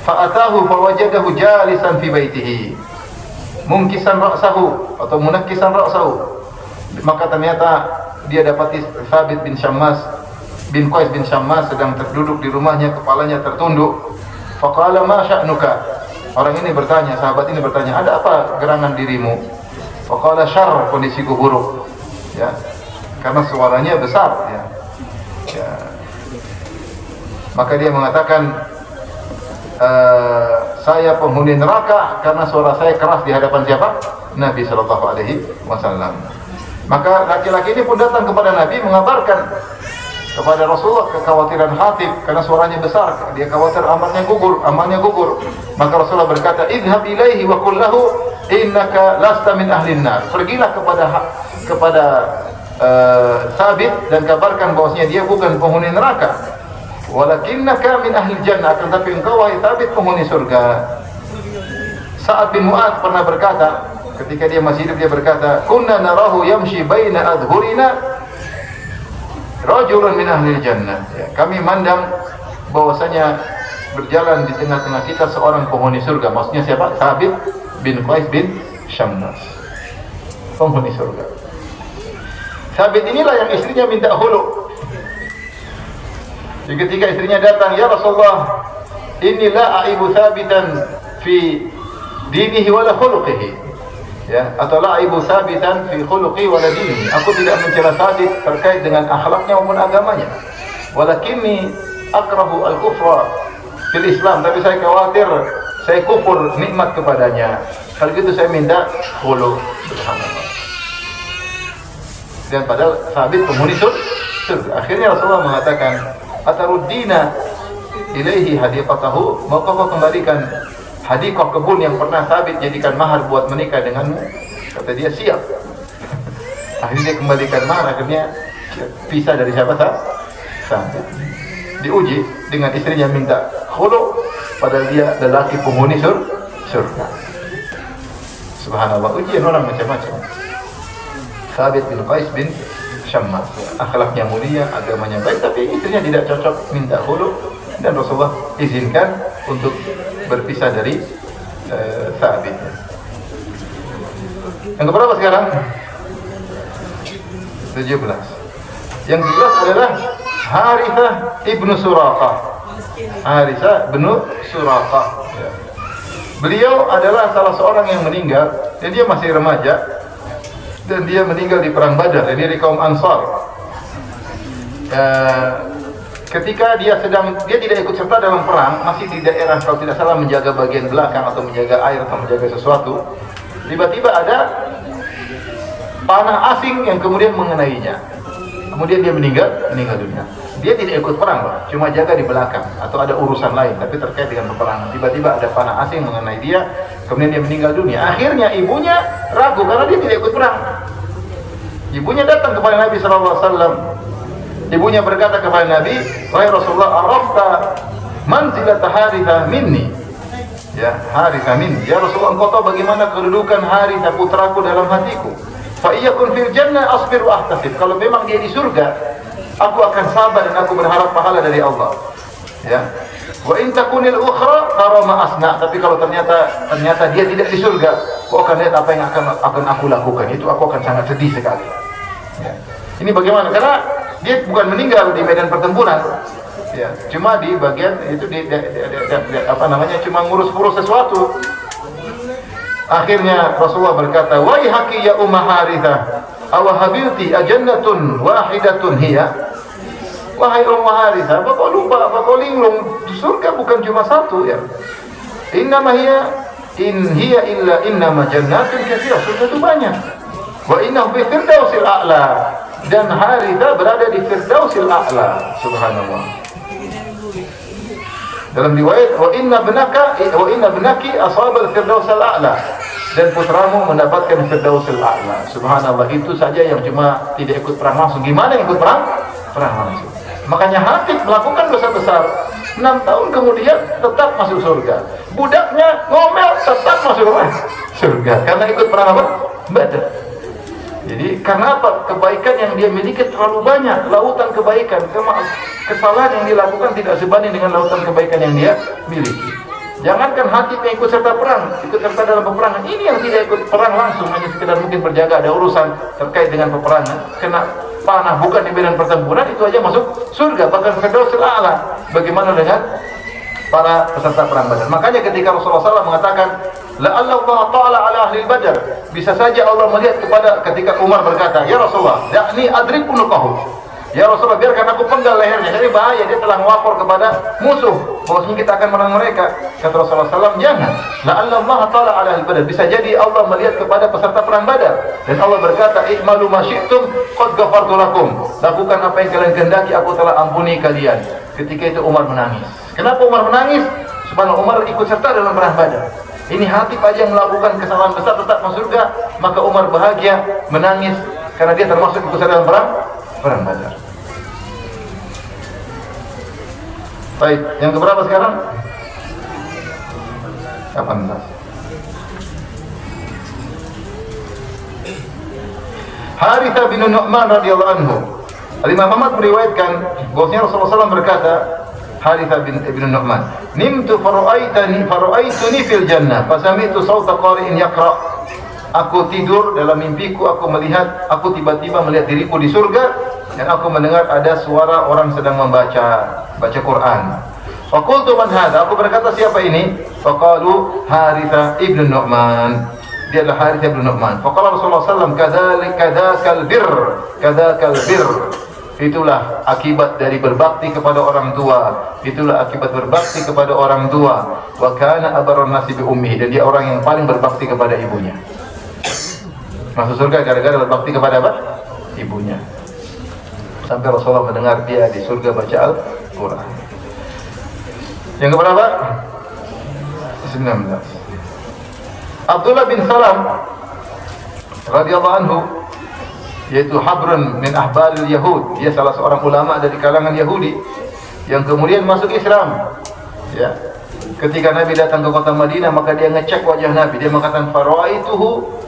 S1: Fa'atahu fawajadahu jalisan fi baitihi, mungkisan ra'sahu atau munakkisan ra'sahu. Maka ternyata dia dapati Thabit bin Syammas bin Qais bin Syammas sedang terduduk di rumahnya, kepalanya tertunduk. Faqala ma sya'nuka. Orang ini bertanya, sahabat ini bertanya, ada apa gerangan dirimu? Faqala syarr, kondisiku buruk. Ya. Karena suaranya besar ya. Ya. Maka dia mengatakan, saya penghuni neraka karena suara saya keras di hadapan siapa? Nabi sallallahu alaihi wasallam. Maka laki-laki ini pun datang kepada Nabi mengabarkan kepada Rasulullah kekhawatiran Hatib karena suaranya besar, dia khawatir amalnya gugur. Maka Rasulullah berkata, idhab ilaihi wa qul lahu innaka lasta min ahlin nar. Pergilah kepada Thabit dan kabarkan bahwasanya dia bukan penghuni neraka. Walakinnaka min ahli jannah, tetapi engkau wahai Thabit penghuni surga. Sa'ad bin Mu'adz pernah berkata, ketika dia masih hidup dia berkata, "Kunna narahu yamshi baina adhurina rajulun min ahli jannah." Ya, kami mandang bahwasanya berjalan di tengah-tengah kita seorang penghuni surga. Maksudnya siapa? Thabit bin Qais bin Syammas, penghuni surga. Thabit inilah yang istrinya minta hulu. Jadi ketika istrinya datang, "Ya Rasulullah, inni la aibu Thabitan fi dinihi wala khuluqihi." Ya, atau la aibu Thabitan fi khuluqi wala dinihi. Aku tidak mencela Thabit terkait dengan akhlaknya maupun agamanya. Walakinni akrahu al-kufra fil Islam, tapi saya khawatir saya kufur nikmat kepadanya. Kalau gitu saya minta khulu. Subhanallah. Dan padahal Thabit penghuni surga. Akhirnya Rasulullah mengatakan, "Ataruddina ilaihi hadiqatahu?" Mau kau kembalikan hadiqah kebun yang pernah Thabit jadikan mahar buat menikah denganmu? Kata dia, siap. Akhirnya dia kembalikan mahar, akhirnya pisah dari siapa? Thabit. Diuji dengan istrinya minta khulu, padahal dia lelaki penghuni surga. Subhanallah, ujian orang macam-macam. Thabit bin Qais bin Syammas, akhlaknya mulia, agamanya baik, tapi istrinya tidak cocok, minta khulu, dan Rasulullah izinkan untuk berpisah dari Thabit. Yang keberapa sekarang? 17. Yang 17 adalah Harithah ibnu Suraqah. Harithah ibnu Suraqah. Ya. Beliau adalah salah seorang yang meninggal, dan dia masih remaja, dan dia meninggal di perang Badar, dan dia di kaum Ansar. Ketika dia tidak ikut serta dalam perang, masih di daerah kalau tidak salah menjaga bagian belakang atau menjaga air atau menjaga sesuatu. Tiba-tiba ada panah asing yang kemudian mengenainya. Kemudian dia meninggal dunia. Dia tidak ikut perang, Pak, cuma jaga di belakang atau ada urusan lain tapi terkait dengan peperangan. Tiba-tiba ada panah asing mengenai dia, kemudian dia meninggal dunia. Akhirnya ibunya ragu karena dia tidak ikut perang. Ibunya datang kepada Nabi sallallahu alaihi wasallam. Ibunya berkata kepada Nabi, "Wahai Rasulullah, arafta manzilat Harithah minni?" Ya, Harithah minni. Ya Rasulullah, engkau tahu bagaimana kedudukan Harithah putraku dalam hatiku. Fa iyakun fil jannah asbir wa ahtasib. Kalau memang dia di surga, aku akan sabar dan aku berharap pahala dari Allah. Ya. Wa in takunil ukhra tara ma asna. Tapi kalau ternyata dia tidak di surga, kau akan lihat apa yang akan aku lakukan. Itu aku akan sangat sedih sekali. Ya. Ini bagaimana? Karena dia bukan meninggal di medan pertempuran. Ya, cuma di bagian itu cuma ngurus-ngurus sesuatu. Akhirnya Rasulullah berkata, "Waihaki ya Ummah Harithah, awahabilti ajannatun wahidatun hiya?" Wahai Ummah Harithah, apa kau lupa, apa kau linglung? Surga bukan cuma satu, ya. Innama hiya in hiya illa innama jannatun katsirah. Surga itu banyak. Wa innahu fi firdausil a'la. Dan Harithah berada di firdausil a'la. Subhanallah. Dalam riwayat, wa inna ibnaki ashabal firdausil a'la. Dan putramu mendapatkan firdausil a'la. Subhanallah, itu saja yang cuma tidak ikut perang langsung. Gimana yang ikut perang? Perang langsung. Makanya Hatib melakukan dosa besar. 6 tahun kemudian tetap masuk surga. Budaknya ngomel tetap masuk surga. Karena ikut perang apa? Badar. Jadi karena apa? Kebaikan yang dia miliki terlalu banyak, lautan kebaikan. Kesalahan yang dilakukan tidak sebanding dengan lautan kebaikan yang dia miliki. Jangankan Hatib yang ikut serta perang, ikut serta dalam peperangan. Ini yang tidak ikut perang langsung, hanya sekedar mungkin berjaga, ada urusan terkait dengan peperangan, kena panah bukan di medan pertempuran, itu aja masuk surga, bahkan firdausil a'la. Bagaimana dengan para peserta perang Badar? Makanya ketika Rasulullah SAW mengatakan, "La'alla Allah ta'ala ala ahli Badar." Bisa saja Allah melihat ketika Umar berkata, "Ya Rasulullah, yakni adrib unuqahu." Ya Rasulullah, biarkan aku penggal lehernya. Jadi bahaya, dia telah melapor kepada musuh bahwasanya kita akan menang mereka. Kata Rasulullah SAW, jangan. La'alla Allah ta'ala ala ahli Badar. Bisa jadi Allah melihat kepada peserta perang Badar. Dan Allah berkata, "I'malu ma syi'tum qad ghafartu lakum." Lakukan apa yang kalian kehendaki, aku telah ampuni kalian. Ketika itu Umar menangis. Kenapa Umar menangis? Subhanallah, Umar ikut serta dalam perang Badar. Ini Hatib aja yang melakukan kesalahan besar tetap masuk surga, maka Umar bahagia, menangis karena dia termasuk ikut serta dalam perang Badar. Baik, yang keberapa sekarang? 18. Harithah bin Nu'man radhiyallahu anhu. Imam Ahmad meriwayatkan bahwasanya Rasulullah SAW berkata, Harithah bin Nu'man, "Nimtu fara'aituni fil jannah, fasami'tu sawta qari'in yaqra." Aku tidur dalam mimpiku, aku tiba-tiba melihat diriku di surga dan aku mendengar ada suara orang sedang baca Quran. Faqultu man hadha? Aku berkata, siapa ini? Faqalu Harithah ibn Nu'man. Dia adalah Harithah ibn Nu'man. Faqala Rasulullah sallallahu alaihi wasallam, kadzakal birr. Itulah akibat dari berbakti kepada orang tua. Itulah akibat berbakti kepada orang tua. Wa kana abarrun nasi bi ummihi. Dan dia orang yang paling berbakti kepada ibunya. Masuk surga gara-gara berbakti kepada apa? Ibunya. Sampai Rasulullah mendengar dia di surga baca Al-Quran. Yang keberapa? 19. Abdullah bin Salam radhiyallahu anhu, yaitu habrun min ahbaril Yahud. Dia salah seorang ulama dari kalangan Yahudi yang kemudian masuk Islam. Ya. Ketika Nabi datang ke kota Madinah, maka dia ngecek wajah Nabi. Dia mengatakan, "Fara'aituhu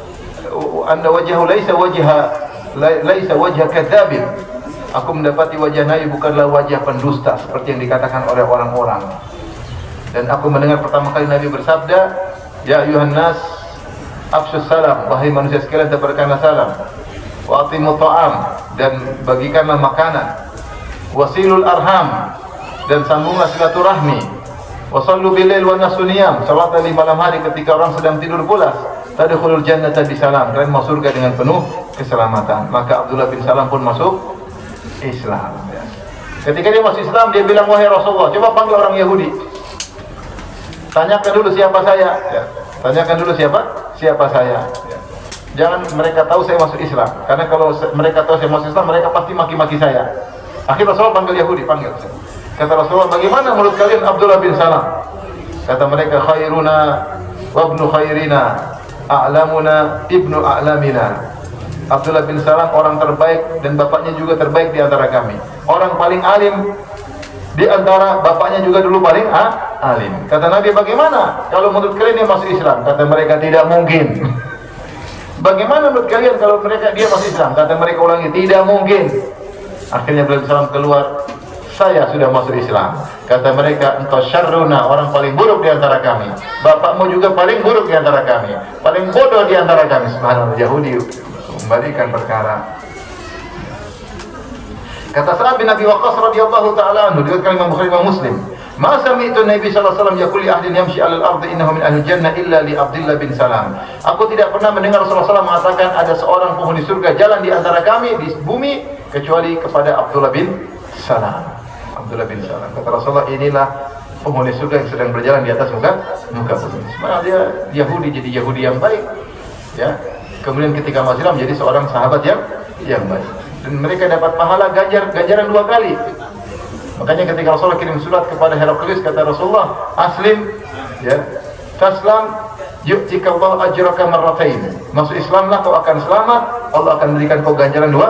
S1: anna wajhahu laisa wajha kadzabin." Aku mendapati wajah Nabi bukanlah wajah pendusta seperti yang dikatakan oleh orang-orang. Dan aku mendengar pertama kali Nabi bersabda, "Ya ayuhan nas, afshus salam." Wahai manusia sekalian, tebarkanlah salam. Wa atimu ta'am, dan bagikanlah makanan. Wasilul arham, dan sambunglah silaturahmi. Wa sallu bilail wa nasu niyam, salatlah di malam hari ketika orang sedang tidur pulas. Tadkhulul jannata bisalam, kalian masuk surga dengan penuh keselamatan. Maka Abdullah bin Salam pun masuk Islam. Ketika dia masuk Islam, dia bilang, "Wahai Rasulullah, coba panggil orang Yahudi. Tanyakan dulu siapa saya." Ya. Tanyakan dulu siapa saya. Ya. Jangan mereka tahu saya masuk Islam, karena kalau mereka tahu saya masuk Islam, mereka pasti maki-maki saya. Akhirnya Rasulullah panggil Yahudi, panggil. Kata Rasulullah, "Bagaimana menurut kalian Abdullah bin Salam?" Kata mereka, "Khairuna wa ibnu khairina, a'lamuna ibnu a'lamina." Abdullah bin Salam orang terbaik dan bapaknya juga terbaik di antara kami. Orang paling alim di antara bapaknya juga dulu paling alim. Kata Nabi, "Bagaimana kalau menurut kalian dia masuk Islam?" Kata mereka, "Tidak mungkin." "Bagaimana menurut kalian kalau dia masuk Islam?" Kata mereka ulangi, "Tidak mungkin." Akhirnya Abdullah bin Salam keluar, "Saya sudah masuk Islam." Kata mereka, "Engkau syarruna, orang paling buruk di antara kami. Bapakmu juga paling buruk di antara kami. Paling bodoh di antara kami." Subhanallah, Yahudi kembalikan perkara. Kata Sa'ad bin Abi Waqqas radhiyallahu ta'ala anhu, diriwayatkan Imam Bukhari dan Muslim, "Ma sami'tu Nabi sallallahu alaihi wasallam yaqul li ahadin yamshi 'alal ardi innahu min ahli jannah illa li Abdullah bin Salam." Aku tidak pernah mendengar Rasulullah SAW mengatakan ada seorang penghuni surga jalan di antara kami di bumi kecuali kepada Abdullah bin Salam. Abdullah bin Salam. Kata Rasulullah, inilah penghuni surga yang sedang berjalan di atas muka bumi. Sebenarnya dia Yahudi, jadi Yahudi yang baik. Ya. Kemudian ketika masuk Islam menjadi seorang sahabat yang baik. Dan mereka dapat pahala ganjaran 2 kali. Makanya ketika Rasulullah kirim surat kepada Heraklius, kata Rasulullah, "Aslim, ya, taslam, yu'tikallahu ajraka marratain." Masuk Islamlah, kau akan selamat, Allah akan memberikan kau ganjaran dua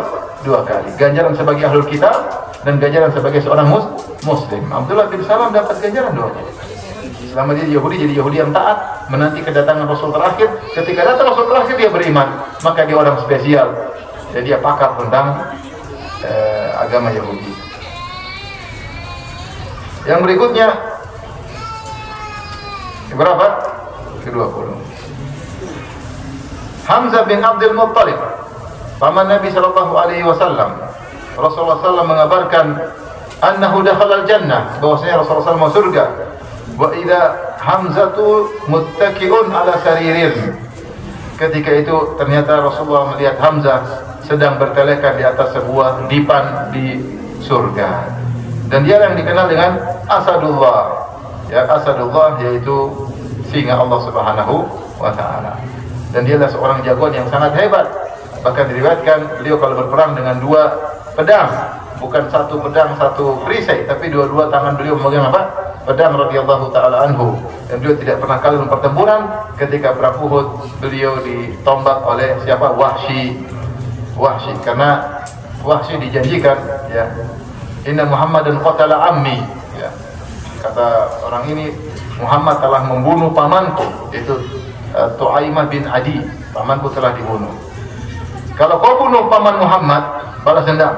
S1: kali. Ganjaran sebagai ahlul kitab dan ganjaran sebagai seorang muslim. Abdullah bin Salam dapat ganjaran 2 kali. Selama dia Yahudi, jadi Yahudi yang taat, menanti kedatangan Rasul terakhir. Ketika datang Rasul terakhir, dia beriman, maka dia orang spesial. Jadi dia pakar tentang agama Yahudi. Yang berikutnya berapa? Ke-20. Hamzah bin Abdul Muttalib, paman Nabi sallallahu alaihi wasallam. Rasulullah SAW mengabarkan annahu dakhala al-jannah, bahwasanya Rasulullah SAW masuk surga. Wa idza Hamzatu muttaki'un ala saririn. Ketika itu ternyata Rasulullah melihat Hamzah sedang bertelekan di atas sebuah dipan di surga. Dan dia yang dikenal dengan Asadullah. Ya, Asadullah yaitu singa Allah Subhanahu wa taala. Dan dia adalah seorang jagoan yang sangat hebat. Bahkan diriwayatkan beliau kalau berperang dengan 2 pedang, bukan 1 pedang 1 perisai, tapi 2 tangan beliau memegang apa? Pedang radhiyallahu taala anhu. Dan beliau tidak pernah kalah dalam pertempuran. Ketika perang Uhud, beliau ditombak oleh siapa? Wahsy, karena Wahsy dijanjikan, ya, "Inna Muhammadan qatala ammi." Ya. Kata orang ini, Muhammad telah membunuh pamanku, yaitu Tu'aimah bin Adi. Pamanku telah dibunuh. Kalau kau bunuh paman Muhammad, balas dendam.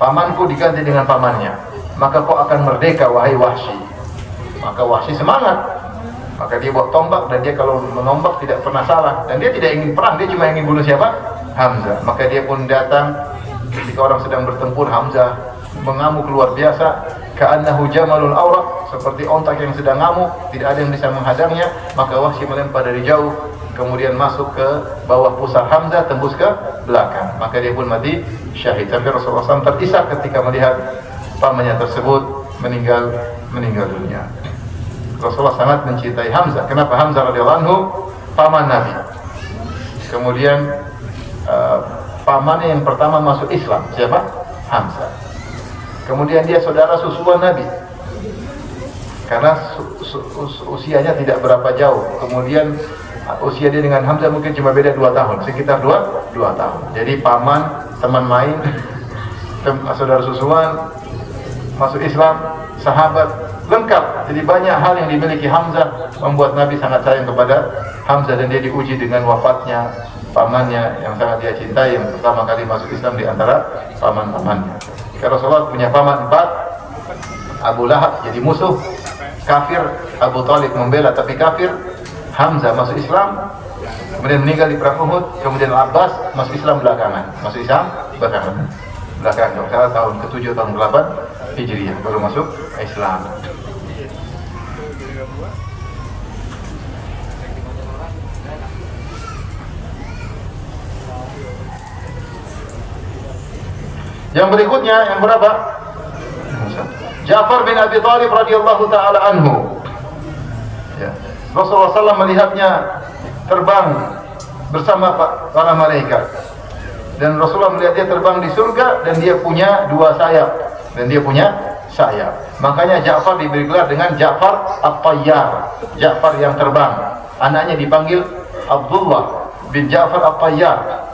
S1: Pamanku diganti dengan pamannya, maka kau akan merdeka wahai Wahsy. Maka Wahsy semangat. Maka dia bawa tombak, dan dia kalau menombak tidak pernah salah, dan dia tidak ingin perang, dia cuma ingin bunuh siapa? Hamzah. Maka dia pun datang ketika orang sedang bertempur. Hamzah mengamuk luar biasa, ka'annahu jamalul awraq, seperti ontak yang sedang ngamuk, tidak ada yang bisa menghadangnya. Maka Wahsy melempar dari jauh, kemudian masuk ke bawah pusar Hamzah, tembus ke belakang. Maka dia pun mati syahid. Sampai Rasulullah SAW terisak ketika melihat pamannya tersebut meninggal dunia. Rasulullah sangat mencintai Hamzah. Kenapa? Hamzah radhiyallahu anhu paman Nabi. Kemudian pamannya yang pertama masuk Islam, siapa? Hamzah. Kemudian dia saudara susuan Nabi, karena usianya tidak berapa jauh. Kemudian usia dia dengan Hamzah mungkin cuma beda 2 tahun, sekitar 2 tahun. Jadi paman, teman main, saudara susuan, masuk Islam, sahabat, lengkap. Jadi banyak hal yang dimiliki Hamzah membuat Nabi sangat sayang kepada Hamzah, dan dia diuji dengan wafatnya pamannya yang sangat dia cintai, yang pertama kali masuk Islam di antara paman-pamannya. Karena Rasulullah punya paman 4. Abu Lahab jadi musuh, kafir. Abu Talib membela tapi kafir. Hamzah masuk Islam, kemudian meninggal di perang Uhud. Kemudian Abbas masuk Islam belakangan. Belakangan, salah tahun ke-7 tahun ke-8 Hijriah baru masuk Islam. Yang berikutnya, yang berapa? Ja'far bin Abi Thalib radhiyallahu taala anhu. Ya. Rasulullah SAW melihatnya terbang bersama para malaikat, dan Rasulullah melihat dia terbang di surga, dan dia punya 2 sayap. Makanya Ja'far diberi gelar dengan Ja'far At-Tayyar, Ja'far yang terbang. Anaknya dipanggil Abdullah bin Ja'far At-Tayyar.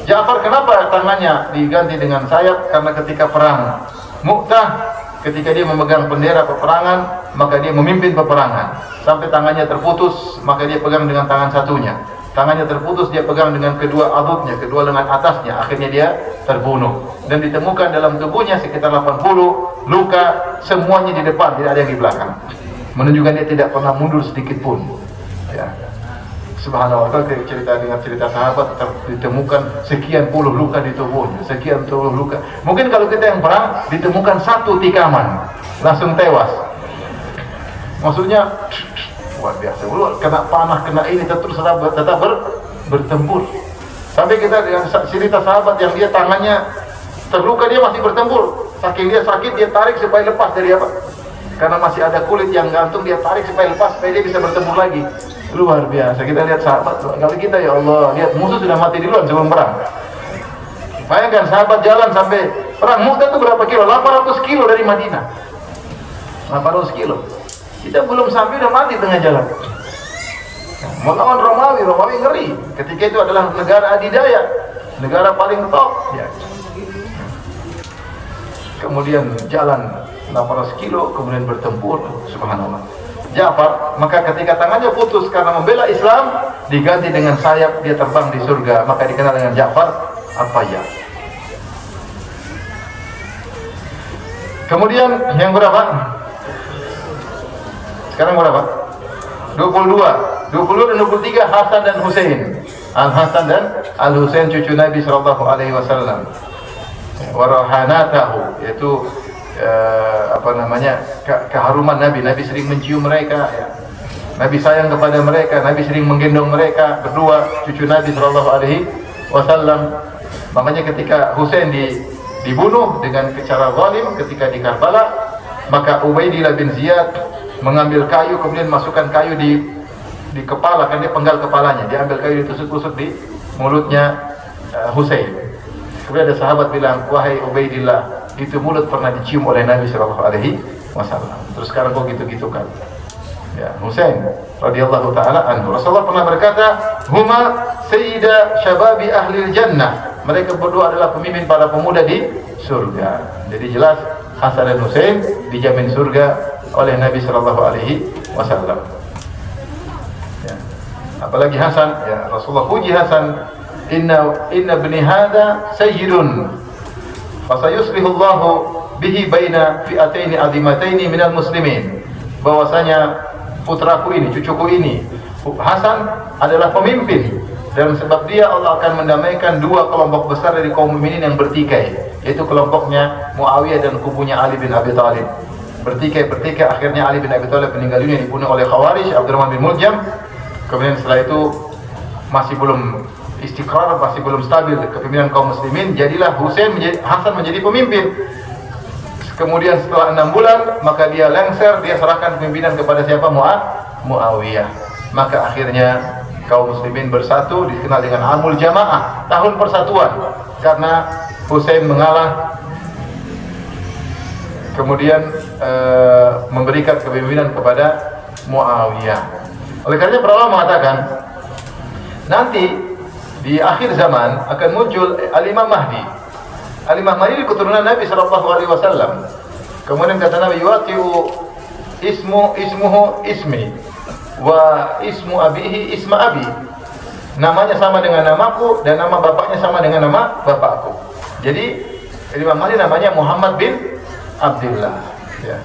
S1: Ja'far kenapa tangannya diganti dengan sayap? Karena ketika perang Mu'tah, ketika dia memegang bendera peperangan, maka dia memimpin peperangan sampai tangannya terputus, maka dia pegang dengan tangan satunya. Tangannya terputus, dia pegang dengan kedua adutnya, kedua lengan atasnya. Akhirnya dia terbunuh, dan ditemukan dalam tubuhnya sekitar 80 luka, semuanya di depan, tidak ada yang di belakang, menunjukkan dia tidak pernah mundur sedikit pun. Ya. Subhanallah, dengan cerita sahabat ditemukan sekian puluh luka di tubuhnya, sekian puluh luka. Mungkin kalau kita yang perang ditemukan 1 tikaman, langsung tewas. Maksudnya luar biasa, kena panah, kena ini, tetap bertempur. Sampai kita dengan cerita sahabat yang dia tangannya terluka, dia masih bertempur. Saking dia sakit, dia tarik supaya lepas dari apa? Karena masih ada kulit yang gantung, dia tarik supaya lepas, supaya dia bisa bertempur lagi. Luar biasa. Kita lihat sahabat, kalau kita ya Allah, lihat musuh sudah mati duluan sebelum perang. Bayangkan sahabat jalan sampai perang Mu'tah itu berapa kilo? 800 kilo dari Madinah. 800 kilo. Kita belum sampai udah mati tengah jalan. Melawan Romawi ngeri. Ketika itu adalah negara adidaya, negara paling top. Ya. Kemudian jalan 800 kilo, kemudian bertempur. Subhanallah. Ja'far, maka ketika tangannya putus karena membela Islam, diganti dengan sayap, dia terbang di surga, maka dikenal dengan Ja'far At-Tayyar. Kemudian yang berapa? Sekarang berapa? 22 dan 23, Hasan dan Husain. Al-Hasan dan Al-Husain cucu Nabi sallallahu alaihi wasallam. Warahanatahu, yaitu keharuman Nabi. Nabi sering mencium mereka, ya. Nabi sayang kepada mereka, Nabi sering menggendong mereka berdua, cucu Nabi sallallahu alaihi wasallam. Makanya ketika Husain dibunuh dengan cara zalim ketika di Karbala, maka Ubaidillah bin Ziyad mengambil kayu, kemudian masukkan kayu di kepala, kan dia penggal kepalanya, dia ambil kayu ditusuk-tusuk di mulutnya Husain. Kemudian ada sahabat bilang, wahai Ubaidillah, itu mulut pernah dicium oleh Nabi sallallahu alaihi wasallam. Terus sekarang kok gitu-gitu kan? Ya, Husain radhiyallahu taala anhu. Rasulullah pernah berkata, "Huma sayyida syababi ahli jannah." Mereka berdua adalah pemimpin para pemuda di surga. Jadi jelas Hasan dan Husain dijamin surga oleh Nabi sallallahu alaihi wasallam. Ya. Apalagi Hasan, ya, Rasulullah puji Hasan inna ibni hadha sayyidun fasayuslihu Allahu bihi baina fi'ataini azimataini minal muslimin. Bahwasanya putraku ini, cucuku ini, Hasan adalah pemimpin, dan sebab dia Allah akan mendamaikan dua kelompok besar dari kaum mukminin yang bertikai, yaitu kelompoknya Muawiyah dan kubunya Ali bin Abi Thalib. Bertikai, akhirnya Ali bin Abi Thalib meninggal dunia dibunuh oleh Khawarij, Abdurrahman bin Muljam. Kemudian setelah itu masih belum istiqrar, masih belum stabil kepemimpinan kaum muslimin, jadilah Hasan menjadi pemimpin. Kemudian setelah 6 bulan, maka dia lengser, dia serahkan kepemimpinan kepada siapa? Muawiyah. Maka akhirnya kaum muslimin bersatu, dikenal dengan Amul Jamaah, tahun persatuan, karena Husain mengalah, kemudian memberikan kepemimpinan kepada Muawiyah. Oleh karena para ulama mengatakan, nanti di akhir zaman akan muncul Al-Imam Mahdi. Al-Imam Mahdi di keturunan Nabi SAW. Kemudian kata Nabi, yuatiu ismuhu ismi wa ismu abihi isma abi. Namanya sama dengan namaku dan nama bapaknya sama dengan nama bapakku. Jadi Imam Mahdi namanya Muhammad bin Abdullah, ya.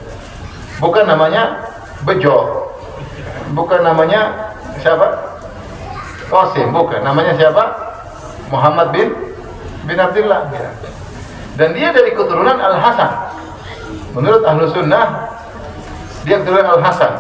S1: Bukan namanya Bejo, bukan namanya siapa? Qasim, bukan. Namanya siapa? Muhammad bin Abdullah, ya. Dan dia dari keturunan Al-Hasan. Menurut Ahlu Sunnah, dia keturunan Al-Hasan.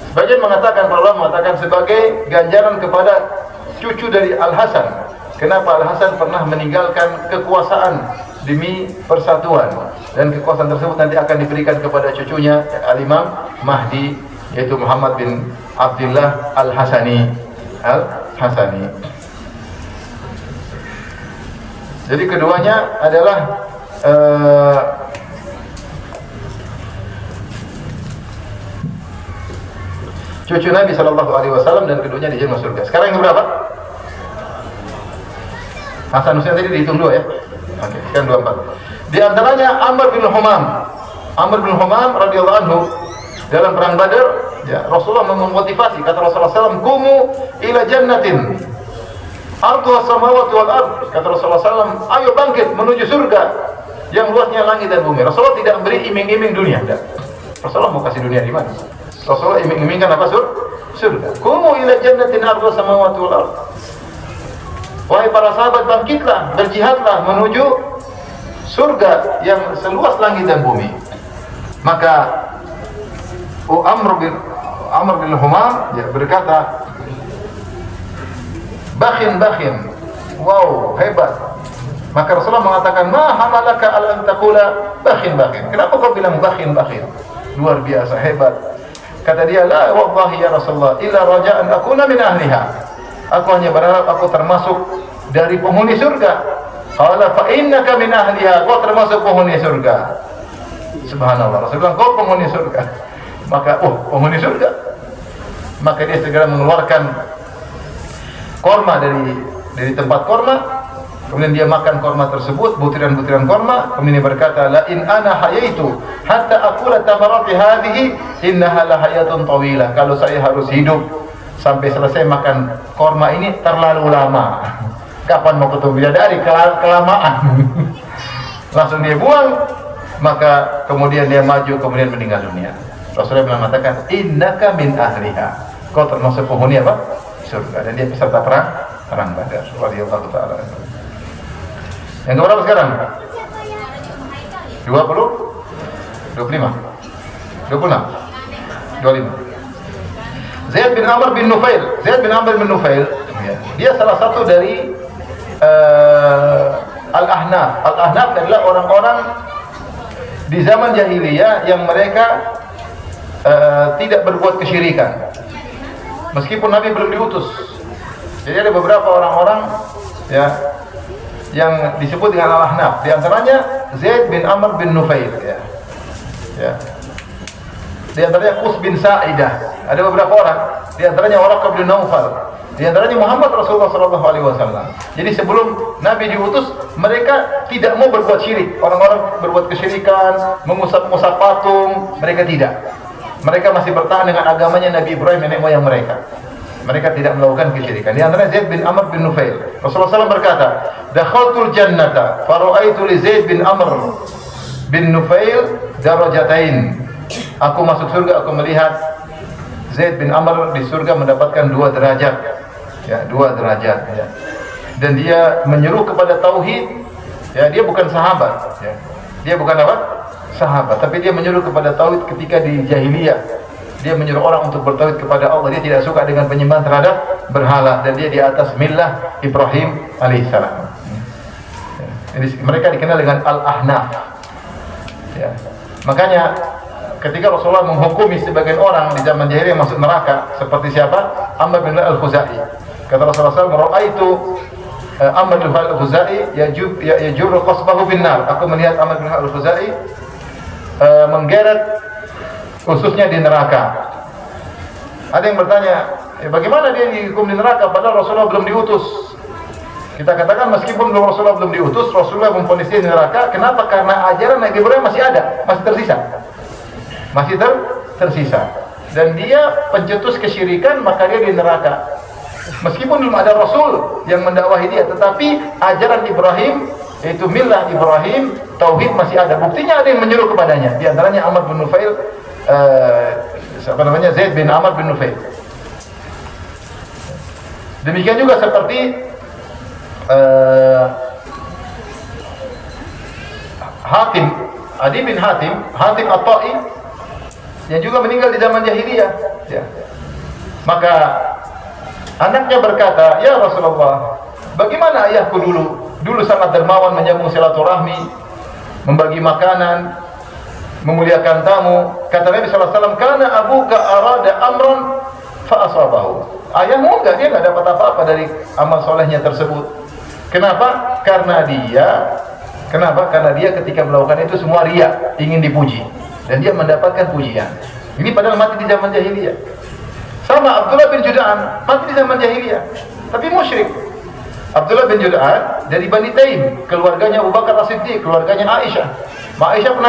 S1: Sebagian mengatakan, para ulama mengatakan sebagai ganjaran kepada cucu dari Al-Hasan. Kenapa Al-Hasan pernah meninggalkan kekuasaan demi persatuan, dan kekuasaan tersebut nanti akan diberikan kepada cucunya Al-Imam Mahdi, yaitu Muhammad bin Abdullah Al-Hasani. Jadi keduanya adalah cucu Nabi SAW, dan keduanya dijamin masuk surga. Sekarang yang berapa? Hasan Husain tadi dihitung dua, ya. Oke, sekarang 24. Di antaranya Amr bin Humam radhiyallahu anhu dalam perang Badar, ya, Rasulullah memotivasi, kata Rasulullah SAW, "Qumu ila jannatin arduha samawati wal ard." Kata Rasulullah SAW, ayo bangkit menuju surga yang luasnya langit dan bumi. Rasulullah tidak beri iming-iming dunia. Tidak. Rasulullah mau kasih dunia di mana? Rasulullah iming-imingkan apa? Surga. Qumu ila jannatin arduha samawati wal ard. Wahai para sahabat, bangkitlah, berjihadlah menuju surga yang seluas langit dan bumi. Maka Amr bin Humam, ya, berkata, bakhin, wow, hebat. Maka Rasulullah mengatakan, ma hamalaka ala an taqula bakhin. Kenapa kau bilang bakhin? Luar biasa, hebat. Kata dia, la wallahi ya Rasulullah, illa raja'an akuna min ahliha. Aku hanya berharap aku termasuk dari penghuni surga. Qala fa innaka min ahliha, kau termasuk penghuni surga. Subhanallah, Rasulullah bilang, kau penghuni surga. Maka, penghuni surga. Maka dia segera mengeluarkan korma dari tempat korma. Kemudian dia makan korma tersebut, butiran-butiran korma. Kemudian dia berkata, la in ana hayaitu hatta akula tamarati hadhihi innaha la hayatun tawilah. Kalau saya harus hidup sampai selesai makan korma ini terlalu lama. Kapan mau ketemu bidadari? Kelamaan. Langsung dia buang. Maka kemudian dia maju, kemudian meninggal dunia. Rasulullah mengatakan, innaka min ahliha. Kau termasuk penghuni apa? Surga. Dan dia peserta perang Badar. Radhiyallahu ta'ala. Yang keberapa sekarang? 20? 25? 26? 25? Zaid bin Amr bin Nufail, ya, dia salah satu dari Al-Ahnaf. Al-Ahnaf adalah orang-orang di zaman jahiliyah yang mereka tidak berbuat kesyirikan, meskipun Nabi belum diutus. Jadi ada beberapa orang-orang, ya, yang disebut dengan Al-Ahnaf. Di antaranya Zaid bin Amr bin Nufail, ya. Di antaranya Qus bin Sa'idah. Ada beberapa orang. Di antaranya Waraqah bin Naufal. Di antaranya Muhammad Rasulullah SAW. Jadi sebelum Nabi diutus, mereka tidak mau berbuat syirik. Orang-orang berbuat kesyirikan, mengusap-usap patung, mereka tidak. Mereka masih bertahan dengan agamanya Nabi Ibrahim, nenek moyang mereka. Mereka tidak melakukan kesyirikan. Di antara Zaid bin Amr bin Nufail. Rasulullah SAW berkata, "Dakhaltul jannata, fara'aitu li Zaid bin Amr bin Nufail darajatain." Aku masuk surga, aku melihat Zaid bin Amr di surga mendapatkan 2 derajat. Ya, 2 derajat ya. Dan dia menyeru kepada tauhid. Ya, dia bukan sahabat, ya. Dia bukan apa? Sahabat, tapi dia menyeru kepada tauhid ketika di jahiliyah. Dia menyuruh orang untuk bertauhid kepada Allah. Dia tidak suka dengan penyembahan terhadap berhala, dan dia di atas millah Ibrahim alaihissalam. Ya. Mereka dikenal dengan Al-Ahnaf. Ya. Makanya ketika Rasulullah menghukumi sebagian orang di zaman jahiliyah masuk neraka, seperti siapa? Amr bin Al-Khuzai. Kata Rasulullah SAW, "Ra'aitu Amr bin Al-Khuzai yajurru qasbahu bin nar." Aku melihat Amr bin Al-Khuzai menggeret khususnya di neraka. Ada yang bertanya, bagaimana dia dihukum di neraka padahal Rasulullah belum diutus? Kita katakan meskipun Rasulullah belum diutus, Rasulullah memvonis dia di neraka. Kenapa? Karena ajaran Nabi Ibrahim masih ada, masih tersisa. Masih tersisa. Dan dia pencetus kesyirikan, maka dia di neraka. Meskipun belum ada Rasul yang mendakwahi dia, tetapi ajaran Ibrahim, yaitu millah Ibrahim, tauhid masih ada. Buktinya ada yang menyuruh kepadanya. Di antaranya Amr bin Nufail, Zaid bin Amr bin Nufail. Demikian juga seperti Hatim, Adi bin Hatim At-Ta'i, yang juga meninggal di zaman jahiliyah. Ya. Maka anaknya berkata, "Ya Rasulullah, bagaimana ayahku dulu sangat dermawan, menyambung silaturahmi, membagi makanan, memuliakan tamu." Kata Nabi SAW, "Karena abuka arada amran fa asabahu." Ayahmu dia enggak dapat apa-apa dari amal solehnya tersebut. Kenapa? Karena dia ketika melakukan itu semua riya, ingin dipuji, dan dia mendapatkan pujian. Ini padahal mati di zaman jahiliyah. Sama Abdullah bin Jud'an, mati di zaman jahiliyah, tapi musyrik. Abdullah bin Jud'an dari Bani Taim, keluarganya Abu Bakar As-Siddiq, keluarganya Aisyah. Aisyah pernah